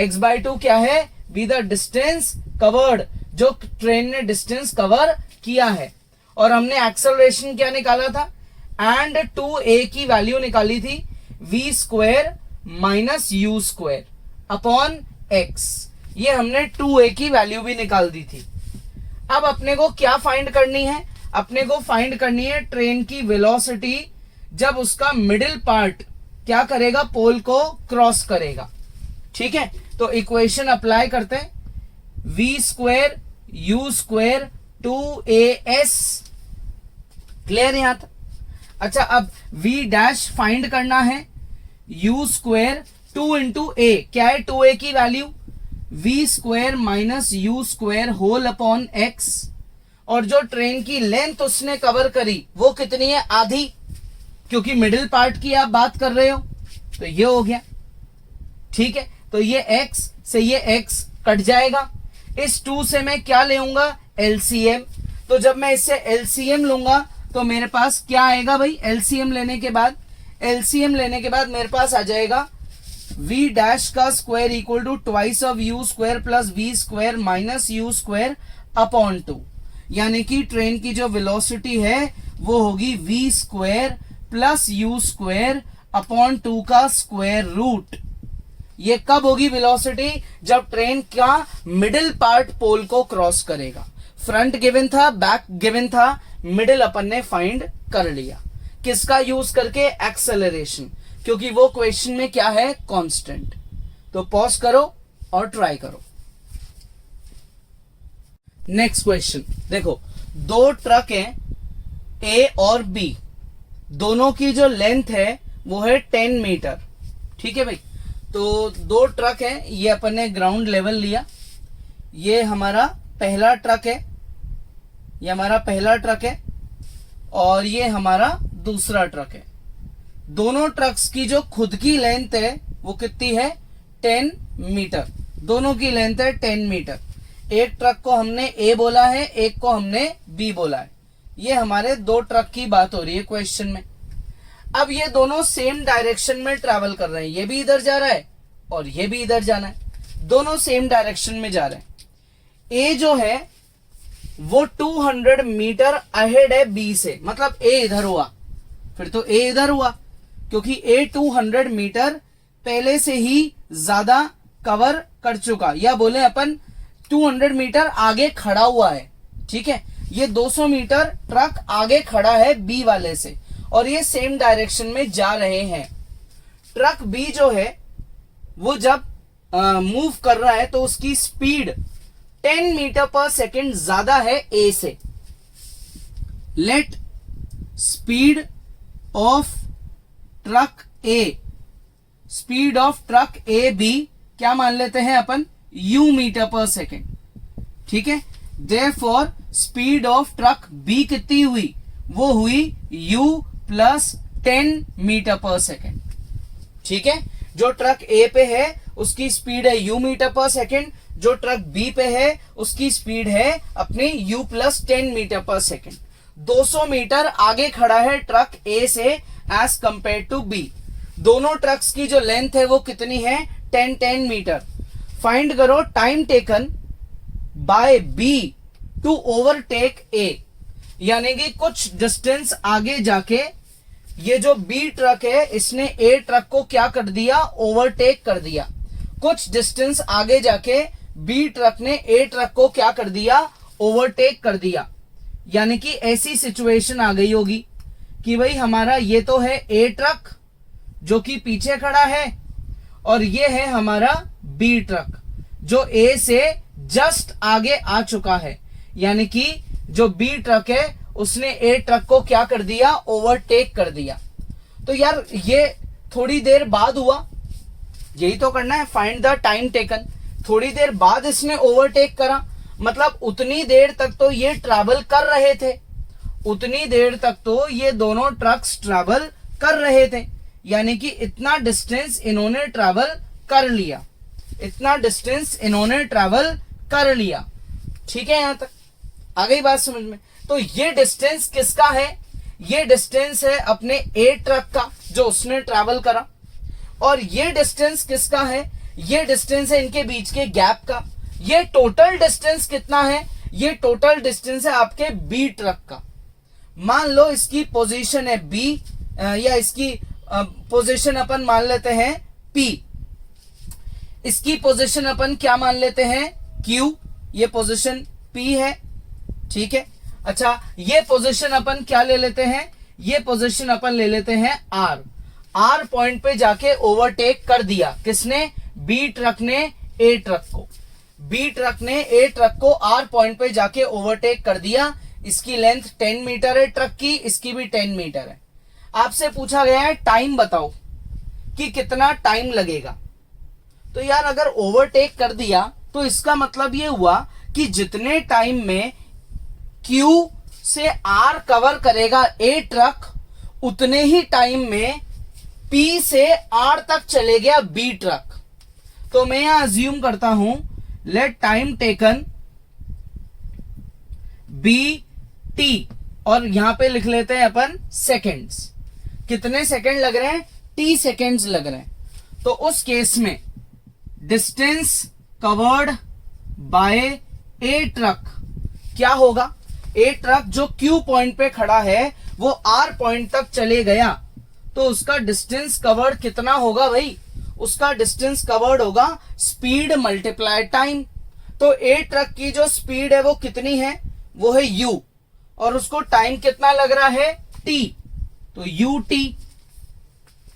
x/2 क्या है, बी द डिस्टेंस कवर्ड, जो ट्रेन ने डिस्टेंस कवर किया है। और हमने एक्सेलरेशन क्या निकाला था, एंड 2a की वैल्यू निकाली थी v square minus u square upon x। ये हमने 2a की वैल्यू भी निकाल दी थी। अब अपने को क्या फाइंड करनी है, अपने को फाइंड करनी है ट्रेन की वेलोसिटी जब उसका मिडिल पार्ट क्या करेगा, पोल को क्रॉस करेगा, ठीक है। तो इक्वेशन अप्लाई करते हैं, v square u square 2as, clear यहां तक। अच्छा, अब v डैश फाइंड करना है, u स्क्वायर 2 इंटू a, क्या है 2a की वैल्यू, v square minus u square whole upon x। और जो ट्रेन की लेंथ उसने कवर करी वो कितनी है, आधी, क्योंकि मिडिल पार्ट की आप बात कर रहे हो, तो ये हो गया, ठीक है। तो ये x से ये x कट जाएगा, इस 2 से मैं क्या लेऊंगा, LCM। तो जब मैं इससे LCM लूंगा तो मेरे पास क्या आएगा भाई, LCM लेने के बाद मेरे पास आ जाएगा v डैश का square equal to twice of u square plus v square minus u square upon 2। यानी कि ट्रेन की जो वेलोसिटी है वो होगी v square plus you square upon 2 का स्क्वायर रूट। ये कब होगी वेलोसिटी, जब ट्रेन का मिडिल पार्ट पोल को क्रॉस करेगा। फ्रंट गिवन था, बैक गिवन था, मिडिल अपन ने फाइंड कर लिया, किसका यूज करके, एक्सेलरेशन, क्योंकि वो क्वेश्चन में क्या है, कांस्टेंट। तो पॉज करो और ट्राई करो। नेक्स्ट क्वेश्चन देखो, 2 ट्रक हैं A और B, दोनों की जो लेंथ है वो है 10 मीटर, ठीक है भाई। तो 2 ट्रक हैं, ये अपन ने ग्राउंड लेवल लिया, ये हमारा पहला ट्रक है, ये हमारा पहला ट्रक है और ये हमारा दूसरा ट्रक है। दोनों ट्रक्स की जो खुद की लेंथ है वो कितनी है, 10 मीटर। दोनों की लेंथ है 10 मीटर। एक ट्रक को हमने A बोला है, एक को हमने B बोला है। ये हमारे 2 ट्रक की बात हो रही है क्वेश्चन में। अब ये दोनों सेम डायरेक्शन में ट्रैवल कर रहे हैं, ये भी इधर जा रहा है और ये भी इधर जाना है, दोनों सेम डायरेक्शन में जा रहे हैं। A जो है वो 200 मीटर अहेड है B से, मतलब A इधर हुआ, फिर तो A इधर हुआ, क्योंकि A 200 मीटर पहले से ही ज्यादा कवर कर चुका, या बोले अपन 200 मीटर आगे खड़ा हुआ है, ठीक है। ये 200 मीटर ट्रक आगे खड़ा है B वाले से और ये सेम डायरेक्शन में जा रहे हैं। ट्रक B जो है वो जब मूव कर रहा है तो उसकी स्पीड 10 मीटर पर सेकेंड ज्यादा है ए से, let speed of truck A, speed of truck A B क्या मान लेते हैं अपन, u मीटर पर सेकेंड, ठीक है। Therefore speed of truck B कितनी हुई, वो हुई u plus 10 metre per second, ठीक है। जो ट्रक ए पे है उसकी स्पीड है u मीटर पर सेकेंड, जो ट्रक बी पे है उसकी स्पीड है अपनी u plus 10 metre per second. 200 metre आगे खड़ा है ट्रक ए से एज कंपेयर टू बी। दोनों ट्रक्स की जो लेंथ है वो कितनी है, 10 मीटर। फाइंड करो time taken by B to overtake A, यानी कि कुछ डिस्टेंस आगे जाके ये जो बी ट्रक है इसने ए ट्रक को क्या कर दिया, ओवरटेक कर दिया। कुछ डिस्टेंस आगे जाके बी ट्रक ने ए ट्रक को क्या कर दिया, ओवरटेक कर दिया। यानी कि ऐसी सिचुएशन आ गई होगी कि भाई हमारा ये तो है ए ट्रक जो कि पीछे खड़ा है, और ये है हमारा बी ट्रक जो ए से जस्ट आगे आ चुका है। यानी कि जो बी ट्रक है उसने ए ट्रक को क्या कर दिया, ओवरटेक कर दिया। तो यार ये थोड़ी देर बाद हुआ, यही तो करना है, फाइंड द टाइम टेकन। थोड़ी देर बाद इसने ओवरटेक करा, मतलब उतनी देर तक तो ये ट्रैवल कर रहे थे, उतनी देर तक तो ये दोनों ट्रक्स ट्रैवल कर रहे थे। यानी कि इतना डिस्टेंस इन्होंने ट्रैवल कर लिया, इतना डिस्टेंस इन्होंने ट्रैवल कर लिया, ठीक है। यहां तक आ गई बात समझ में। तो ये डिस्टेंस किसका है, ये डिस्टेंस है अपने ए ट्रक का जो उसने ट्रैवल करा, और ये डिस्टेंस किसका है, ये डिस्टेंस है इनके बीच के गैप का। ये टोटल डिस्टेंस कितना है, ये टोटल डिस्टेंस है आपके बी ट्रक का। मान लो इसकी पोजीशन है बी, या इसकी पोजीशन अपन मान लेते हैं पी, इसकी पोजीशन अपन क्या मान लेते हैं, क्यू, ये पोजीशन पी है, ठीक है। अच्छा ये पोजीशन अपन क्या ले लेते हैं, ये पोजीशन अपन ले लेते हैं आर। आर पॉइंट पे जाके ओवरटेक कर दिया किसने, बी ट्रक ने ए ट्रक को, बी ट्रक ने ए ट्रक को आर पॉइंट पे जाके ओवरटेक कर दिया। इसकी लेंथ 10 मीटर है ट्रक की, इसकी भी 10 मीटर है। आपसे पूछा गया है टाइम बताओ कि कितना टाइम लगेगा। तो यार अगर ओवरटेक कर दिया तो इसका मतलब ये हुआ कि जितने टाइम में Q से R कवर करेगा ए ट्रक, उतने ही टाइम में P से R तक चले गया बी ट्रक। तो मैं यहां अज्यूम करता हूं, let time taken be T, और यहां पे लिख लेते हैं अपन सेकेंड्स। कितने सेकेंड लग रहे हैं, टी सेकेंड्स लग रहे हैं। तो उस केस में डिस्टेंस कवर्ड बाय ए ट्रक क्या होगा, ए ट्रक जो क्यू पॉइंट पे खड़ा है वो आर पॉइंट तक चले गया, तो उसका डिस्टेंस कवर्ड कितना होगा भाई, उसका डिस्टेंस कवर्ड होगा स्पीड मल्टीप्लाई टाइम। तो ए ट्रक की जो स्पीड है वो कितनी है, वो है u, और उसको टाइम कितना लग रहा है, t, तो ut,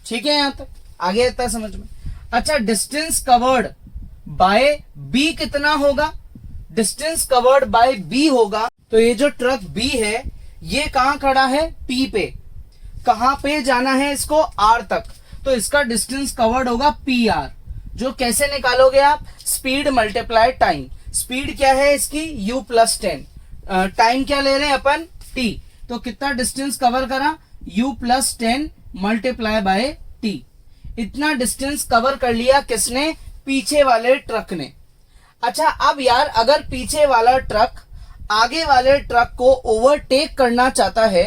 ठीक है। यहां तक आगे आता है समझ में। अच्छा डिस्टेंस कवर्ड बाय b कितना होगा, डिस्टेंस कवर्ड बाय b होगा। तो ये जो ट्रक b है ये कहां खड़ा है, p पे, कहां पे जाना है इसको, r तक, तो इसका डिस्टेंस कवर्ड होगा pr, जो कैसे निकालोगे आप, स्पीड मल्टीप्लाई टाइम। स्पीड क्या है इसकी, u प्लस 10, टाइम क्या ले रहे हैं अपन, t, तो कितना डिस्टेंस कवर करा, u plus 10 multiply by t। इतना डिस्टेंस कवर कर लिया किसने, पीछे वाले ट्रक ने। अच्छा अब यार अगर पीछे वाला ट्रक आगे वाले ट्रक को ओवरटेक करना चाहता है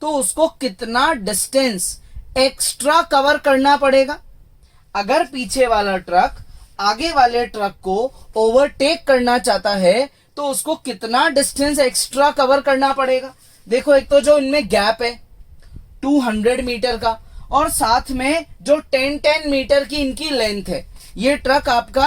तो उसको कितना डिस्टेंस एक्स्ट्रा कवर करना पड़ेगा। अगर पीछे वाला ट्रक आगे वाले ट्रक को ओवरटेक करना चाहता है तो उसको कितना डिस्टेंस एक्स्ट्रा कवर करना पड़ेगा। देखो एक तो जो इनमें गैप है 200 मीटर का, और साथ में जो 10 मीटर की इनकी लेंथ है। ये ट्रक आपका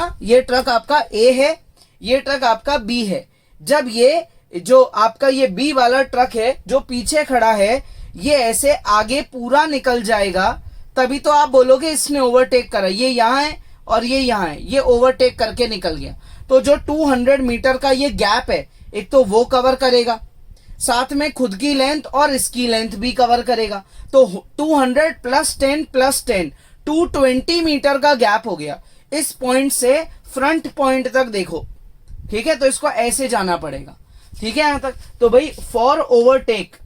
ए है, ये ट्रक आपका बी है। जब ये जो आपका ये बी वाला ट्रक है जो पीछे खड़ा है ये ऐसे आगे पूरा निकल जाएगा, तभी तो आप बोलोगे इसने ओवरटेक करा। ये यहाँ है और ये यहाँ है, ये ओवरटेक करके निकल गया। तो जो 200 मीटर का ये गैप है, एक तो वो कवर करेगा, साथ में खुद की लेंथ और इसकी लेंथ भी कवर करेगा। तो 200 प्लस 10 प्लस 10 220 मीटर का गैप हो गया इस पॉइंट से फ्रंट पॉइंट तक। देखो ठीक है, तो इसको ऐसे जाना पड़ेगा। ठीक है यहां तक। तो भाई फॉर ओवरटेक,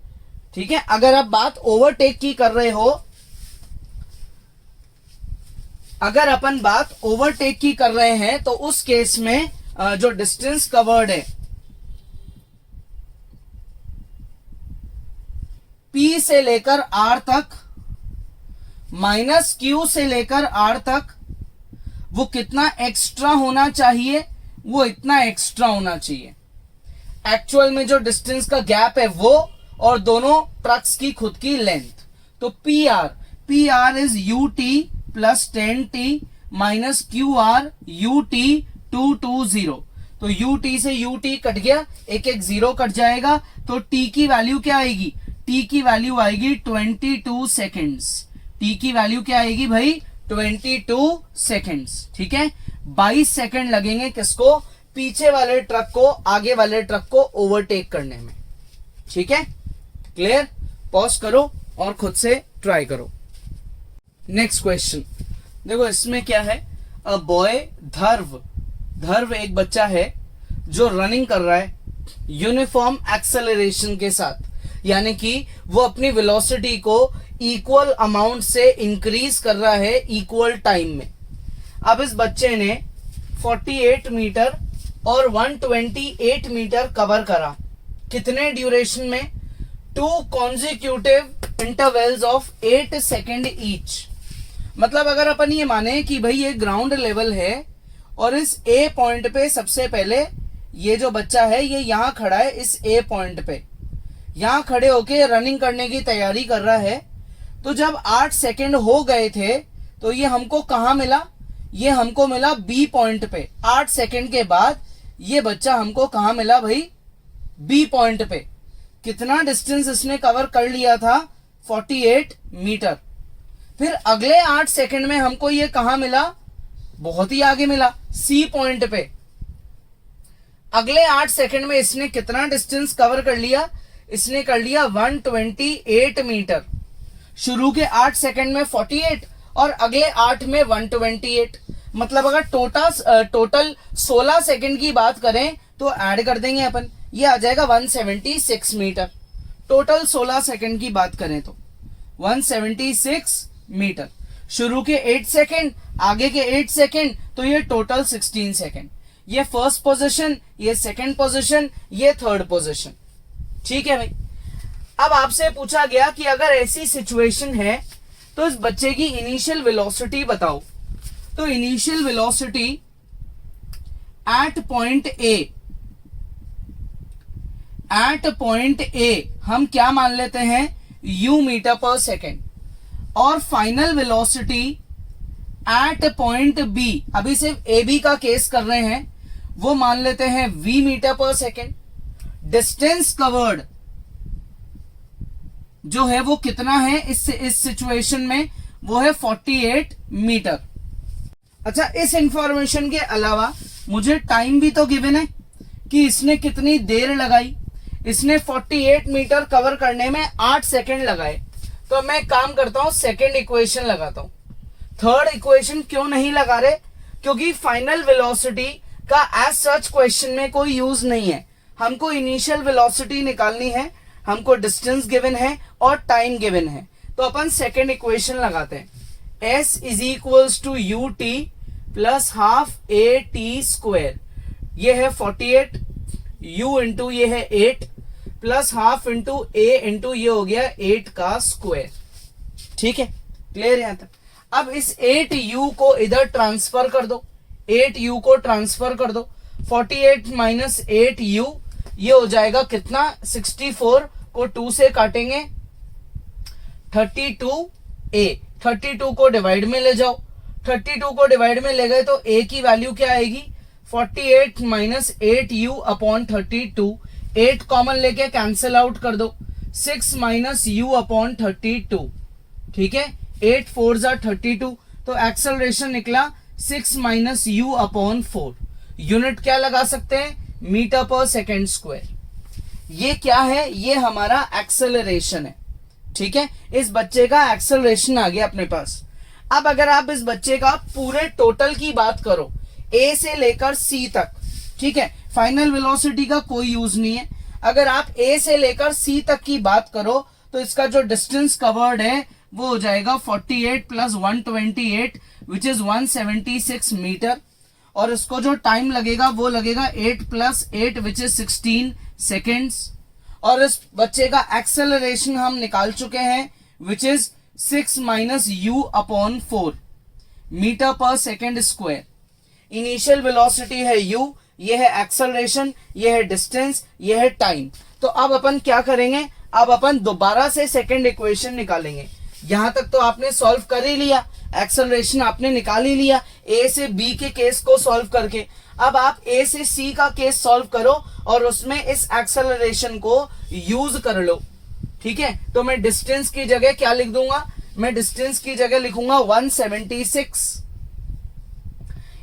ठीक है, अगर आप बात ओवरटेक की कर रहे हो, अगर अपन बात ओवरटेक की कर रहे हैं, तो उस केस में जो डिस्टेंस कवर्ड है P से लेकर R तक माइनस Q से लेकर R तक, वो कितना एक्स्ट्रा होना चाहिए, वो इतना एक्स्ट्रा होना चाहिए। एक्चुअल में जो डिस्टेंस का गैप है वो, और दोनों ट्रक्स की खुद की लेंथ। तो PR is UT plus 10T minus QR UT 220। तो UT से UT कट गया, एक एक जीरो कट जाएगा, तो T की वैल्यू क्या आएगी? T की वैल्यू आएगी 22 सेकेंड्स। T की वैल्यू क्या आएगी भाई? 22 सेकेंड्स। ठीक है, 22 सेकेंड लगेंगे किसको? पीछे वाले ट्रक को आगे वाले ट्रक को ओवरटेक करने में। ठीक है, क्लियर? पॉज करो और खुद से ट्राई करो। नेक्स्ट क्वेश्चन देखो, इसमें क्या है? अ बॉय धर्व एक बच्चा है जो रनिंग कर रहा है यूनिफॉर्म एक्सेलरेशन के साथ, यानी कि वो अपनी वेलोसिटी को इक्वल अमाउंट से इंक्रीज कर रहा है इक्वल टाइम में। अब इस बच्चे ने 48 मीटर और 128 मीटर कवर करा, कितने ड्यूरेशन में? 2 consecutive intervals of 8 second each. मतलब अगर अपन ये माने कि भाई ये ग्राउंड लेवल है और इस ए पॉइंट पे सबसे पहले ये जो बच्चा है ये यहां खड़ा है, इस ए पॉइंट पे यहां खड़े होके रनिंग करने की तैयारी कर रहा है। तो जब 8 सेकेंड हो गए थे तो ये हमको कहां मिला? ये हमको मिला बी पॉइंट पे। 8 सेकेंड के बाद ये बच्चा हमको कहां मिला भाई? बी पॉइंट पे। कितना डिस्टेंस इसने कवर कर लिया था? 48 मीटर। फिर अगले 8 सेकेंड में हमको ये कहां मिला? बहुत ही आगे मिला, सी पॉइंट पे। अगले 8 सेकेंड में इसने कितना डिस्टेंस कवर कर लिया? इसने कर लिया 128 मीटर। शुरू के 8 सेकेंड में 48 और अगले 8 में 128। मतलब अगर टोटल 16 सेकेंड की बात करें तो ऐड कर देंगे अपन, ये आ जाएगा 176 मीटर। टोटल 16 सेकेंड की बात करें तो 176 मीटर। शुरू के 8 सेकेंड, आगे के 8 सेकेंड, तो ये टोटल 16 सेकेंड। ये फर्स्ट पोजीशन, ये सेकेंड पोजीशन, ये थर्ड पोजीशन। ठीक है भाई। अब आपसे पूछा गया कि अगर ऐसी सिचुएशन है तो इस बच्चे की इनिशियल वेलोसिटी बताओ। तो initial velocity at point A हम क्या मान लेते हैं? u metre per second. और final velocity at point B, अभी सिर्फ ए बी का केस कर रहे हैं, वो मान लेते हैं v metre per second. Distance covered जो है वो कितना है इस सिचुएशन में? वो है 48 मीटर। अच्छा, इस इंफॉर्मेशन के अलावा मुझे टाइम भी तो गिवन है कि इसने कितनी देर लगाई। इसने 48 मीटर कवर करने में 8 सेकेंड लगाए। तो मैं काम करता हूं, सेकेंड इक्वेशन लगाता हूं। थर्ड इक्वेशन क्यों नहीं लगा रहे? क्योंकि फाइनल वेलोसिटी का एज सच क्वेश्चन में कोई यूज नहीं है। हमको इनिशियल वेलोसिटी निकालनी है, हमको डिस्टेंस गिवन है और टाइम गिवन है। तो अपन सेकेंड इक्वेशन लगाते हैं। s is equals to u t plus half a t square. ये है 48, u इंटू ये है 8 plus half into a into ये हो गया 8 का स्क्वायर। ठीक है, क्लियर यहां तक? अब इस 8u को इधर ट्रांसफर कर दो, 8u को ट्रांसफर कर दो। 48 माइनस 8u ये हो जाएगा कितना? 64 को 2 से काटेंगे 32a। 32 को डिवाइड में ले जाओ, 32 को डिवाइड में ले गए तो a की वैल्यू क्या आएगी? 48 माइनस 8u अपॉन 32। 8 कॉमन लेके कैंसिल आउट कर दो, 6 माइनस u अपॉन 32। ठीक है, 8 4 जा 32। तो एक्सेलरेशन निकला 6 माइनस यू अपॉन 4। यूनिट क्या लगा सकते हैं? Metre per second square. ये क्या है? ये हमारा एक्सेलरेशन है। ठीक है, इस बच्चे का एक्सेलरेशन आ गया अपने पास। अब अगर आप इस बच्चे का पूरे टोटल की बात करो, ए से लेकर सी तक, ठीक है, फाइनल वेलोसिटी का कोई यूज नहीं है। अगर आप ए से लेकर सी तक की बात करो तो इसका जो डिस्टेंस कवर्ड है वो हो जाएगा 48 प्लस 128 विच इज 176 मीटर, और इसको जो टाइम लगेगा वो लगेगा 8 प्लस 8 विच इज 16 सेकेंड्स। और इस बच्चे का एक्सेलरेशन हम निकाल चुके हैं which is 6 minus u upon 4 metre per second square. Initial velocity है u, ये है एक्सेलरेशन, ये है डिस्टेंस, ये है टाइम। तो अब अपन क्या करेंगे? अब अपन दोबारा से सेकेंड इक्वेशन निकालेंगे। यहां तक तो आपने सॉल्व कर ही लिया, एक्सेलरेशन आपने निकाल ही लिया ए से बी के केस को सॉल्व करके। अब आप ए से सी का केस सॉल्व करो और उसमें इस एक्सेलरेशन को यूज कर लो। ठीक है, तो मैं डिस्टेंस की जगह क्या लिख दूंगा? मैं डिस्टेंस की जगह लिखूंगा 176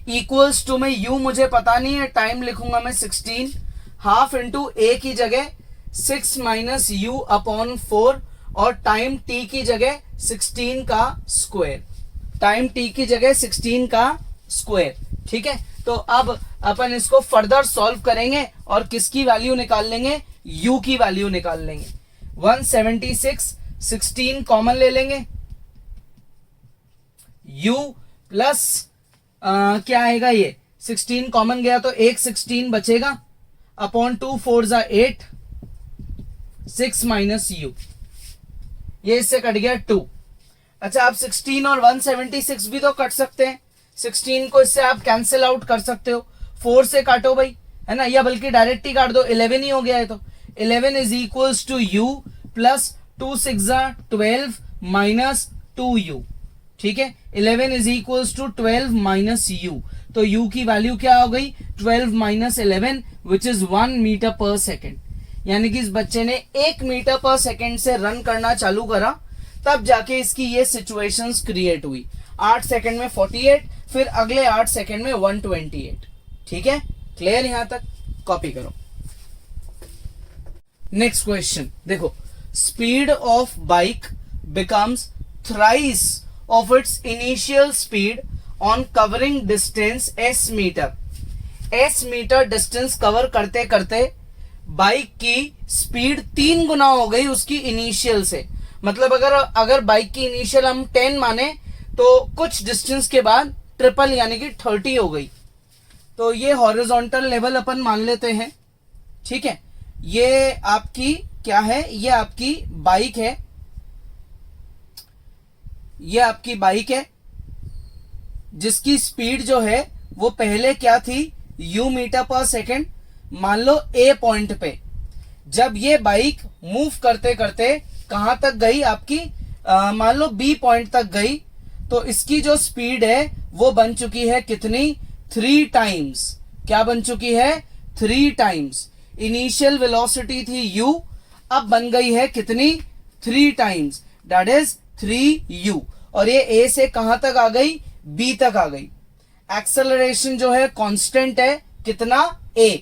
इक्वल्स टू में यू मुझे पता नहीं है, टाइम लिखूंगा मैं 16, हाफ इंटू ए की जगह 6 माइनस यू अपॉन 4 और टाइम टी की जगह 16 का स्क्वायर, टाइम टी की जगह 16 का स्क्वायर। ठीक है, तो अब अपन इसको फर्दर सॉल्व करेंगे और किसकी वैल्यू निकाल लेंगे? u की वैल्यू निकाल लेंगे। 176 16 कॉमन ले लेंगे, u प्लस क्या आएगा? ये 16 कॉमन गया तो एक 16 बचेगा अपॉन 2 4 जा 8 6 माइनस यू, ये इससे कट गया 2। अच्छा, आप 16 और 176 भी तो कट सकते हैं। 16 को इससे आप कैंसिल आउट कर सकते हो, 4 से काटो भाई, है ना, या बल्कि डायरेक्ट ही काट दो, 11 ही हो गया है। तो 11 is equals to u plus 2 6 जा 12 माइनस 2u। ठीक है, 11 is equals to 12 minus u, तो u की वैल्यू क्या हो गई? 12 minus 11 which is 1 metre per second. यानी कि इस बच्चे ने 1 मीटर पर सेकेंड से रन करना चालू करा, तब जाके इसकी ये सिचुएशंस क्रिएट हुई। 8 सेकेंड में 48, फिर अगले 8 सेकेंड में 128। ठीक है, क्लियर यहां तक? कॉपी करो। नेक्स्ट क्वेश्चन देखो, speed of bike becomes thrice of its initial speed on covering distance s metre. s metre distance cover करते करते बाइक की स्पीड 3 गुना हो गई उसकी इनिशियल से। मतलब अगर बाइक की इनिशियल हम 10 माने तो कुछ डिस्टेंस के बाद ट्रिपल यानी कि 30 हो गई। तो ये हॉरिजॉन्टल लेवल अपन मान लेते हैं। ठीक है, ये आपकी क्या है? ये आपकी बाइक है, ये आपकी बाइक है जिसकी स्पीड जो है वो पहले क्या थी? u metre per second. मान लो ए पॉइंट पे जब ये बाइक मूव करते करते कहां तक गई आपकी? मान लो बी पॉइंट तक गई, तो इसकी जो स्पीड है वो बन चुकी है कितनी? 3 टाइम्स। क्या बन चुकी है? 3 टाइम्स। इनिशियल वेलोसिटी थी u, अब बन गई है कितनी? 3 टाइम्स, दैट इज 3u। और ये a से कहां तक आ गई? b तक आ गई। एक्सेलरेशन जो है कांस्टेंट है, कितना? a।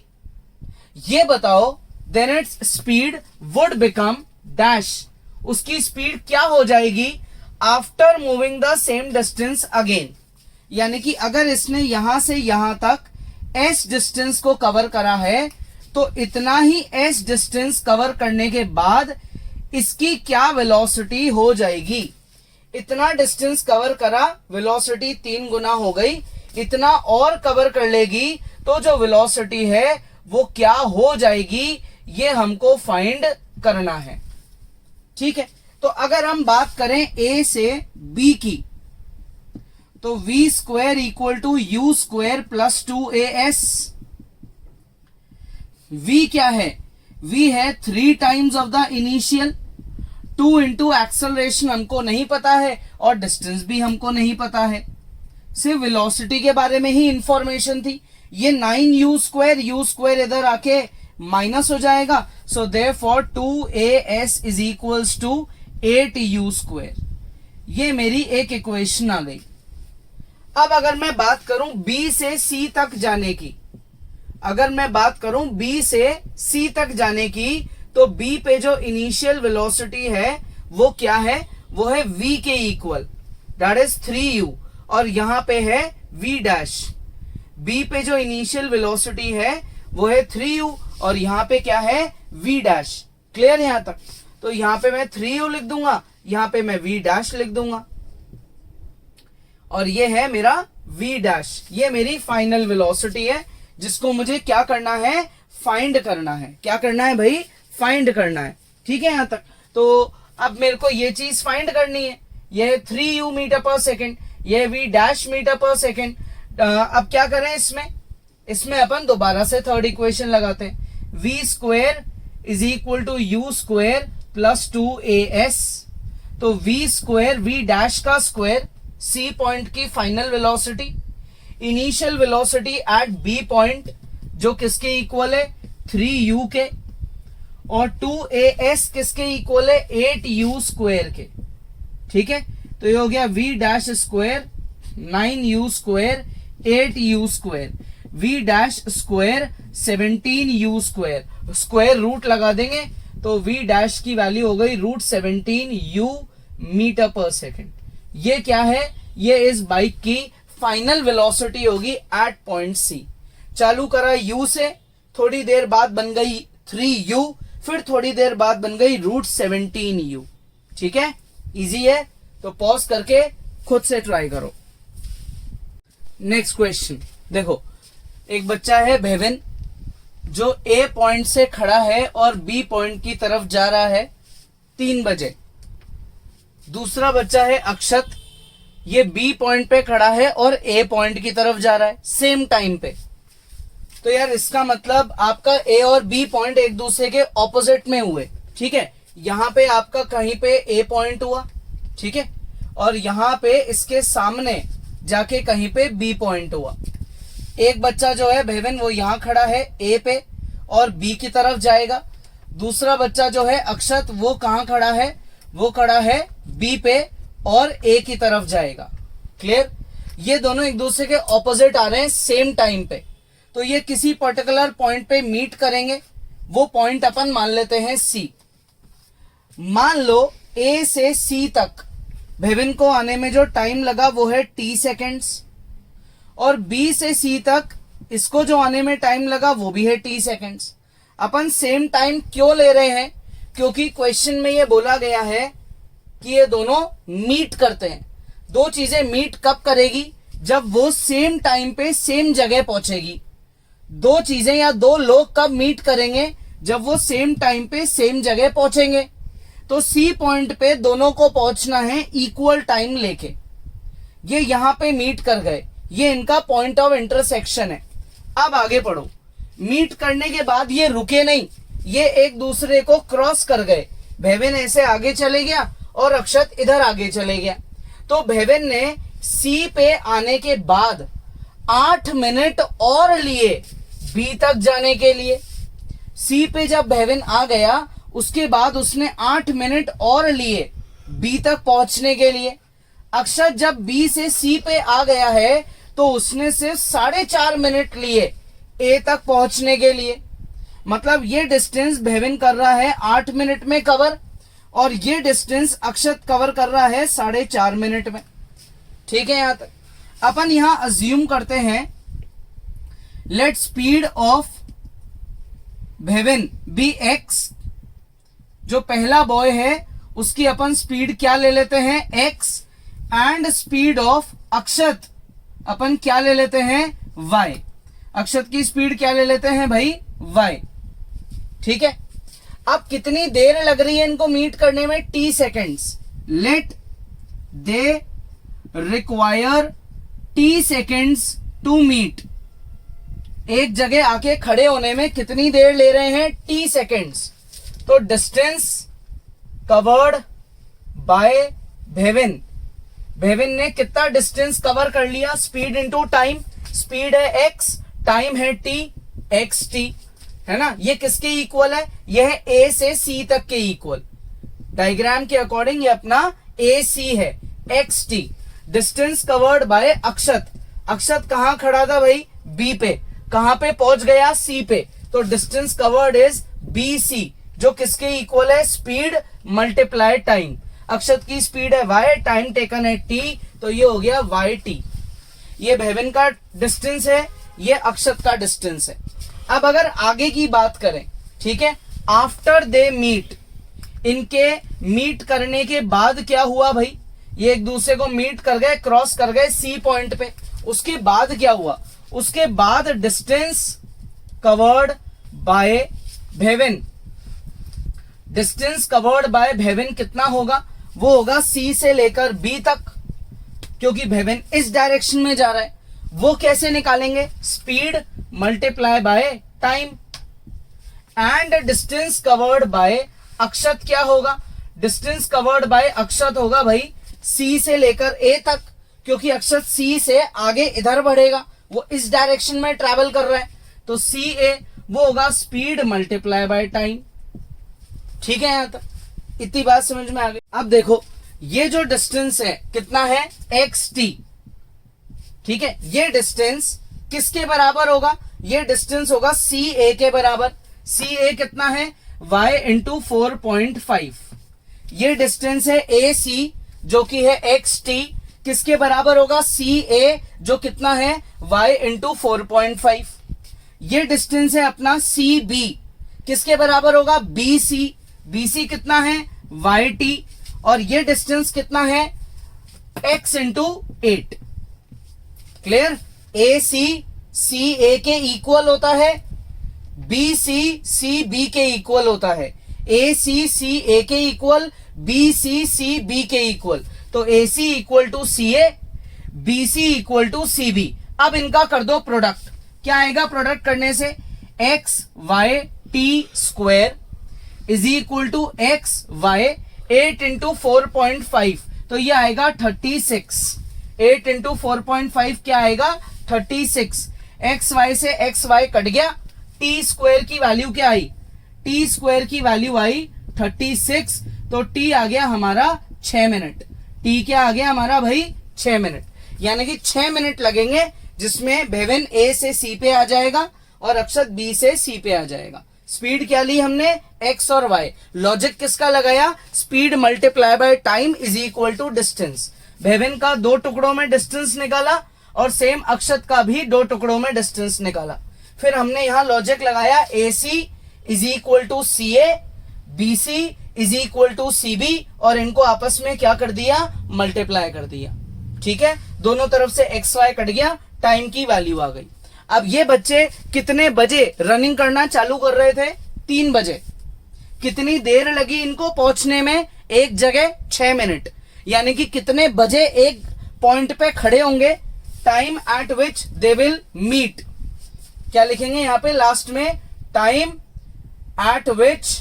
ये बताओ then its speed would become dash. उसकी स्पीड क्या हो जाएगी after moving the same distance again? यानी कि अगर इसने यहां से यहां तक s डिस्टेंस को कवर करा है तो इतना ही s डिस्टेंस कवर करने के बाद इसकी क्या वेलोसिटी हो जाएगी? इतना डिस्टेंस कवर करा, वेलोसिटी 3 गुना हो गई, इतना और कवर कर लेगी तो जो वेलोसिटी है वो क्या हो जाएगी? ये हमको फाइंड करना है। ठीक है, तो अगर हम बात करें a से b की तो v square equal to u square plus 2as। v क्या है? v है 3 times of the initial. 2 into acceleration हमको नहीं पता है और डिस्टेंस भी हमको नहीं पता है, सिर्फ वेलोसिटी के बारे में ही इंफॉर्मेशन थी। ये 9u स्क्वायर इधर आके माइनस हो जाएगा, so therefore 2as is equals to 8u square. ये मेरी एक इक्वेशन आ गई। अब अगर मैं बात करूं बी से सी तक जाने की, अगर मैं बात करूं बी से सी तक जाने की, तो बी पे जो इनिशियल वेलोसिटी है वो क्या है, वो है v के इक्वल, दैट इज 3u, और यहां पे है v डैश। b पे जो इनिशियल वेलोसिटी है वो है 3u और यहां पे क्या है v डैश। क्लियर यहां तक? तो यहां पे मैं 3u लिख दूंगा, यहां पे मैं v डैश लिख दूंगा, और ये है मेरा v डैश। ये मेरी फाइनल वेलोसिटी है जिसको मुझे क्या करना है, फाइंड करना है। क्या करना है भाई, फाइंड करना है। ठीक है यहां तक? तो अब मेरे को ये चीज फाइंड करनी है, ये है 3u मीटर पर सेकेंड, ये v dash metre per second. अब क्या करें इसमें अपन दोबारा से थर्ड इक्वेशन लगाते हैं, v square is equal to u square plus 2as। तो v स्क्वायर v डैश का स्क्वायर, c पॉइंट की final velocity, initial velocity at b point जो किसके इक्वल है 3u के, और 2as किसके इक्वल है 8u स्क्वायर के। ठीक है, तो ये हो गया v dash square 9u square 8u square, v dash square 17u square, square root लगा देंगे तो v डैश की वैल्यू हो गई √17u मीटर पर सेकेंड। ये क्या है, ये इस बाइक की फाइनल वेलोसिटी होगी एट पॉइंट सी। चालू करा u से, थोड़ी देर बाद बन गई 3u, फिर थोड़ी देर बाद बन गई √17u। ठीक है, इजी है, तो पॉज करके खुद से ट्राई करो। नेक्स्ट क्वेश्चन देखो, एक बच्चा है भेविन जो ए पॉइंट से खड़ा है और बी पॉइंट की तरफ जा रहा है 3 बजे। दूसरा बच्चा है अक्षत, ये बी पॉइंट पे खड़ा है और ए पॉइंट की तरफ जा रहा है सेम टाइम पे। तो यार इसका मतलब आपका ए और बी पॉइंट एक दूसरे के ऑपोजिट में हुए। ठीक है, यहां पे आपका कहीं पे ए पॉइंट हुआ, ठीक है, और यहां पे इसके सामने जाके कहीं पे बी पॉइंट हुआ। एक बच्चा जो है भेवन वो यहां खड़ा है ए पे और बी की तरफ जाएगा। दूसरा बच्चा जो है अक्षत वो कहां खड़ा है, वो खड़ा है बी पे और ए की तरफ जाएगा। क्लियर? ये दोनों एक दूसरे के ऑपोजिट आ रहे हैं सेम टाइम पे, तो ये किसी पर्टिकुलर पॉइंट पे मीट करेंगे। वो पॉइंट अपन मान लेते हैं सी। मान लो ए से सी तक भेविन को आने में जो टाइम लगा वो है t सेकेंड्स, और बी से सी तक इसको जो आने में टाइम लगा वो भी है t सेकेंड्स। अपन सेम टाइम क्यों ले रहे हैं? क्योंकि क्वेश्चन में ये बोला गया है कि ये दोनों मीट करते हैं। दो चीजें मीट कब करेगी? जब वो सेम टाइम पे सेम जगह पहुंचेगी। दो चीजें या दो लोग कब मीट करेंगे? जब वो सेम टाइम पे सेम जगह पहुंचेंगे। तो सी पॉइंट पे दोनों को पहुंचना है इक्वल टाइम लेके। ये यहां पे मीट कर गए, ये इनका पॉइंट ऑफ इंटरसेक्शन है। अब आगे पढ़ो। मीट करने के बाद ये रुके नहीं, ये एक दूसरे को क्रॉस कर गए। भेविन ऐसे आगे चले गया और अक्षत इधर आगे चले गया। तो भेविन ने सी पे आने के बाद 8 मिनट और लिए बी तक जाने के लिए। सी पे जब भेविन आ गया उसके बाद उसने 8 मिनट और लिए बी तक पहुंचने के लिए। अक्षत जब बी से सी पे आ गया है तो उसने सिर्फ 4.5 मिनट लिए ए तक पहुंचने के लिए। मतलब ये डिस्टेंस भेविन कर रहा है 8 मिनट में कवर, और ये डिस्टेंस अक्षत कवर कर रहा है 4.5 मिनट में। ठीक है, यहां तक अपन यहां अज्यूम करते हैं let speed of Bhavin be x. जो पहला बॉय है उसकी अपन स्पीड क्या ले लेते हैं x, एंड स्पीड ऑफ अक्षत अपन क्या ले लेते हैं y। अक्षत की स्पीड क्या ले लेते हैं भाई y। ठीक है, अब कितनी देर लग रही है इनको मीट करने में? t seconds. Let they require t seconds to meet. एक जगह आके खड़े होने में कितनी देर ले रहे हैं? t seconds. तो डिस्टेंस कवर्ड बाय भेविन, भेविन ने कितना डिस्टेंस कवर कर लिया? Speed into time. स्पीड है x, टाइम है t, xt, है ना। ये किसके इक्वल है? यह है a से c तक के इक्वल। डायग्राम के अकॉर्डिंग ये अपना ac है xt। डिस्टेंस कवर्ड बाय अक्षत, अक्षत कहां खड़ा था भाई, बी पे, कहां पे पहुंच गया, सी पे, तो distance covered is B C, जो किसके इक्वल है, स्पीड मल्टीप्लाई टाइम, अक्षत की स्पीड है y, टाइम टेकन है t, तो ये हो गया yt। ये भेवन का डिस्टेंस है, ये अक्षत का डिस्टेंस है। अब अगर आगे की बात करें, ठीक है, आफ्टर दे मीट, इनके मीट करने के बाद क्या हुआ भाई, ये एक दूसरे को मीट कर गए, क्रॉस कर गए सी पॉइंट पे, उसके बाद क्या हुआ, उसके बाद distance covered by Bhavin, distance covered by Bhavin कितना होगा, वो होगा सी से लेकर बी तक, क्योंकि भेवन इस डायरेक्शन में जा रहा है। वो कैसे निकालेंगे, speed multiply by time, and distance covered by Akshat क्या होगा, डिस्टेंस कवर्ड बाय अक्षत होगा भाई सी से लेकर ए तक, क्योंकि अक्षत सी से आगे इधर बढ़ेगा, वो इस डायरेक्शन में ट्रैवल कर रहा है, तो सी ए वो होगा स्पीड मल्टीप्लाई बाय टाइम। ठीक है, यहां तक इतनी बात समझ में आ गई। अब देखो ये जो डिस्टेंस है कितना है, एक्स टी, ठीक है, ये डिस्टेंस किसके बराबर होगा, ये डिस्टेंस होगा सी ए के बराबर, सी ए कितना है, y इंटू 4.5, ये डिस्टेंस है ए सी जो कि है एक्स टी, किसके बराबर होगा, सी ए जो कितना है y इंटू 4.5, ये डिस्टेंस है अपना सी बी, किसके बराबर होगा, बी सी, बी सी कितना है वाई टी, और ये डिस्टेंस कितना है x into 8। Clear, A C A के इक्वल होता है, बी सी बी के इक्वल होता है, ए सी ए के इक्वल, बी सी बी के इक्वल, तो A C equal to C A, B C equal to C B. अब इनका कर दो प्रोडक्ट, क्या आएगा प्रोडक्ट करने से, x y t square is equal to x y 8 into 4.5, तो ये आएगा 36, 8 इंटू 4.5 क्या आएगा 36, एक्स वाई से एक्स वाई कट गया, टी स्क्वायर की वैल्यू क्या आई, टी स्क्वायर की वैल्यू आई 36, तो टी आ गया हमारा 6 मिनट, टी क्या आ गया हमारा भाई 6 मिनट, यानी कि 6 मिनट लगेंगे, जिसमें भेवन ए से सी पे आ जाएगा और अक्षत बी से सी पे आ जाएगा। स्पीड क्या ली हमने, एक्स और वाई, लॉजिक किसका लगाया, speed multiply by time is equal to distance. Bhavin का 2 टुकड़ों में डिस्टेंस निकाला और सेम अक्षत का भी 2 टुकड़ों में डिस्टेंस निकाला, फिर हमने यहां लॉजिक लगाया, A C is equal to C A, B C is equal to C B, और इनको आपस में क्या कर दिया, मल्टीप्लाई कर दिया। ठीक है, दोनों तरफ से एक्स वाई कट गया, टाइम की वैल्यू आ गई। अब ये बच्चे कितने बजे रनिंग करना चालू कर रहे थे, 3 बजे, कितनी देर लगी इनको पहुंचने में, एक जगह 6 मिनट, यानी कि कितने बजे एक पॉइंट पे खड़े होंगे, time at which they will meet, क्या लिखेंगे यहां पे लास्ट में, time at which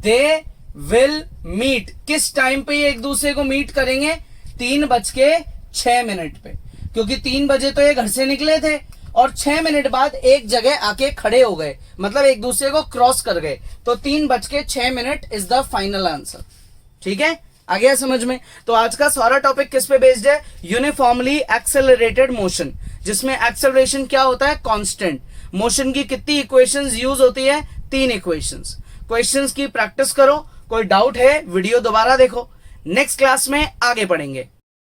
they will meet, किस टाइम पे ये एक दूसरे को मीट करेंगे, 3:06 पे, क्योंकि 3 बजे तो ये घर से निकले थे और 6 मिनट बाद एक जगह आके खड़े हो गए, मतलब एक दूसरे को क्रॉस कर गए, तो 3:06 इज द फाइनल आंसर। ठीक है, आ गया समझ में। तो आज का सारा टॉपिक किस पे बेस्ड है, यूनिफॉर्मली एक्सेलरेटेड मोशन, जिसमें एक्सेलरेशन क्या होता है, कांस्टेंट। मोशन की कितनी इक्वेशंस यूज होती है, 3 इक्वेशंस। क्वेश्चंस की प्रैक्टिस करो, कोई डाउट है वीडियो दोबारा देखो, नेक्स्ट क्लास में आगे पढ़ेंगे।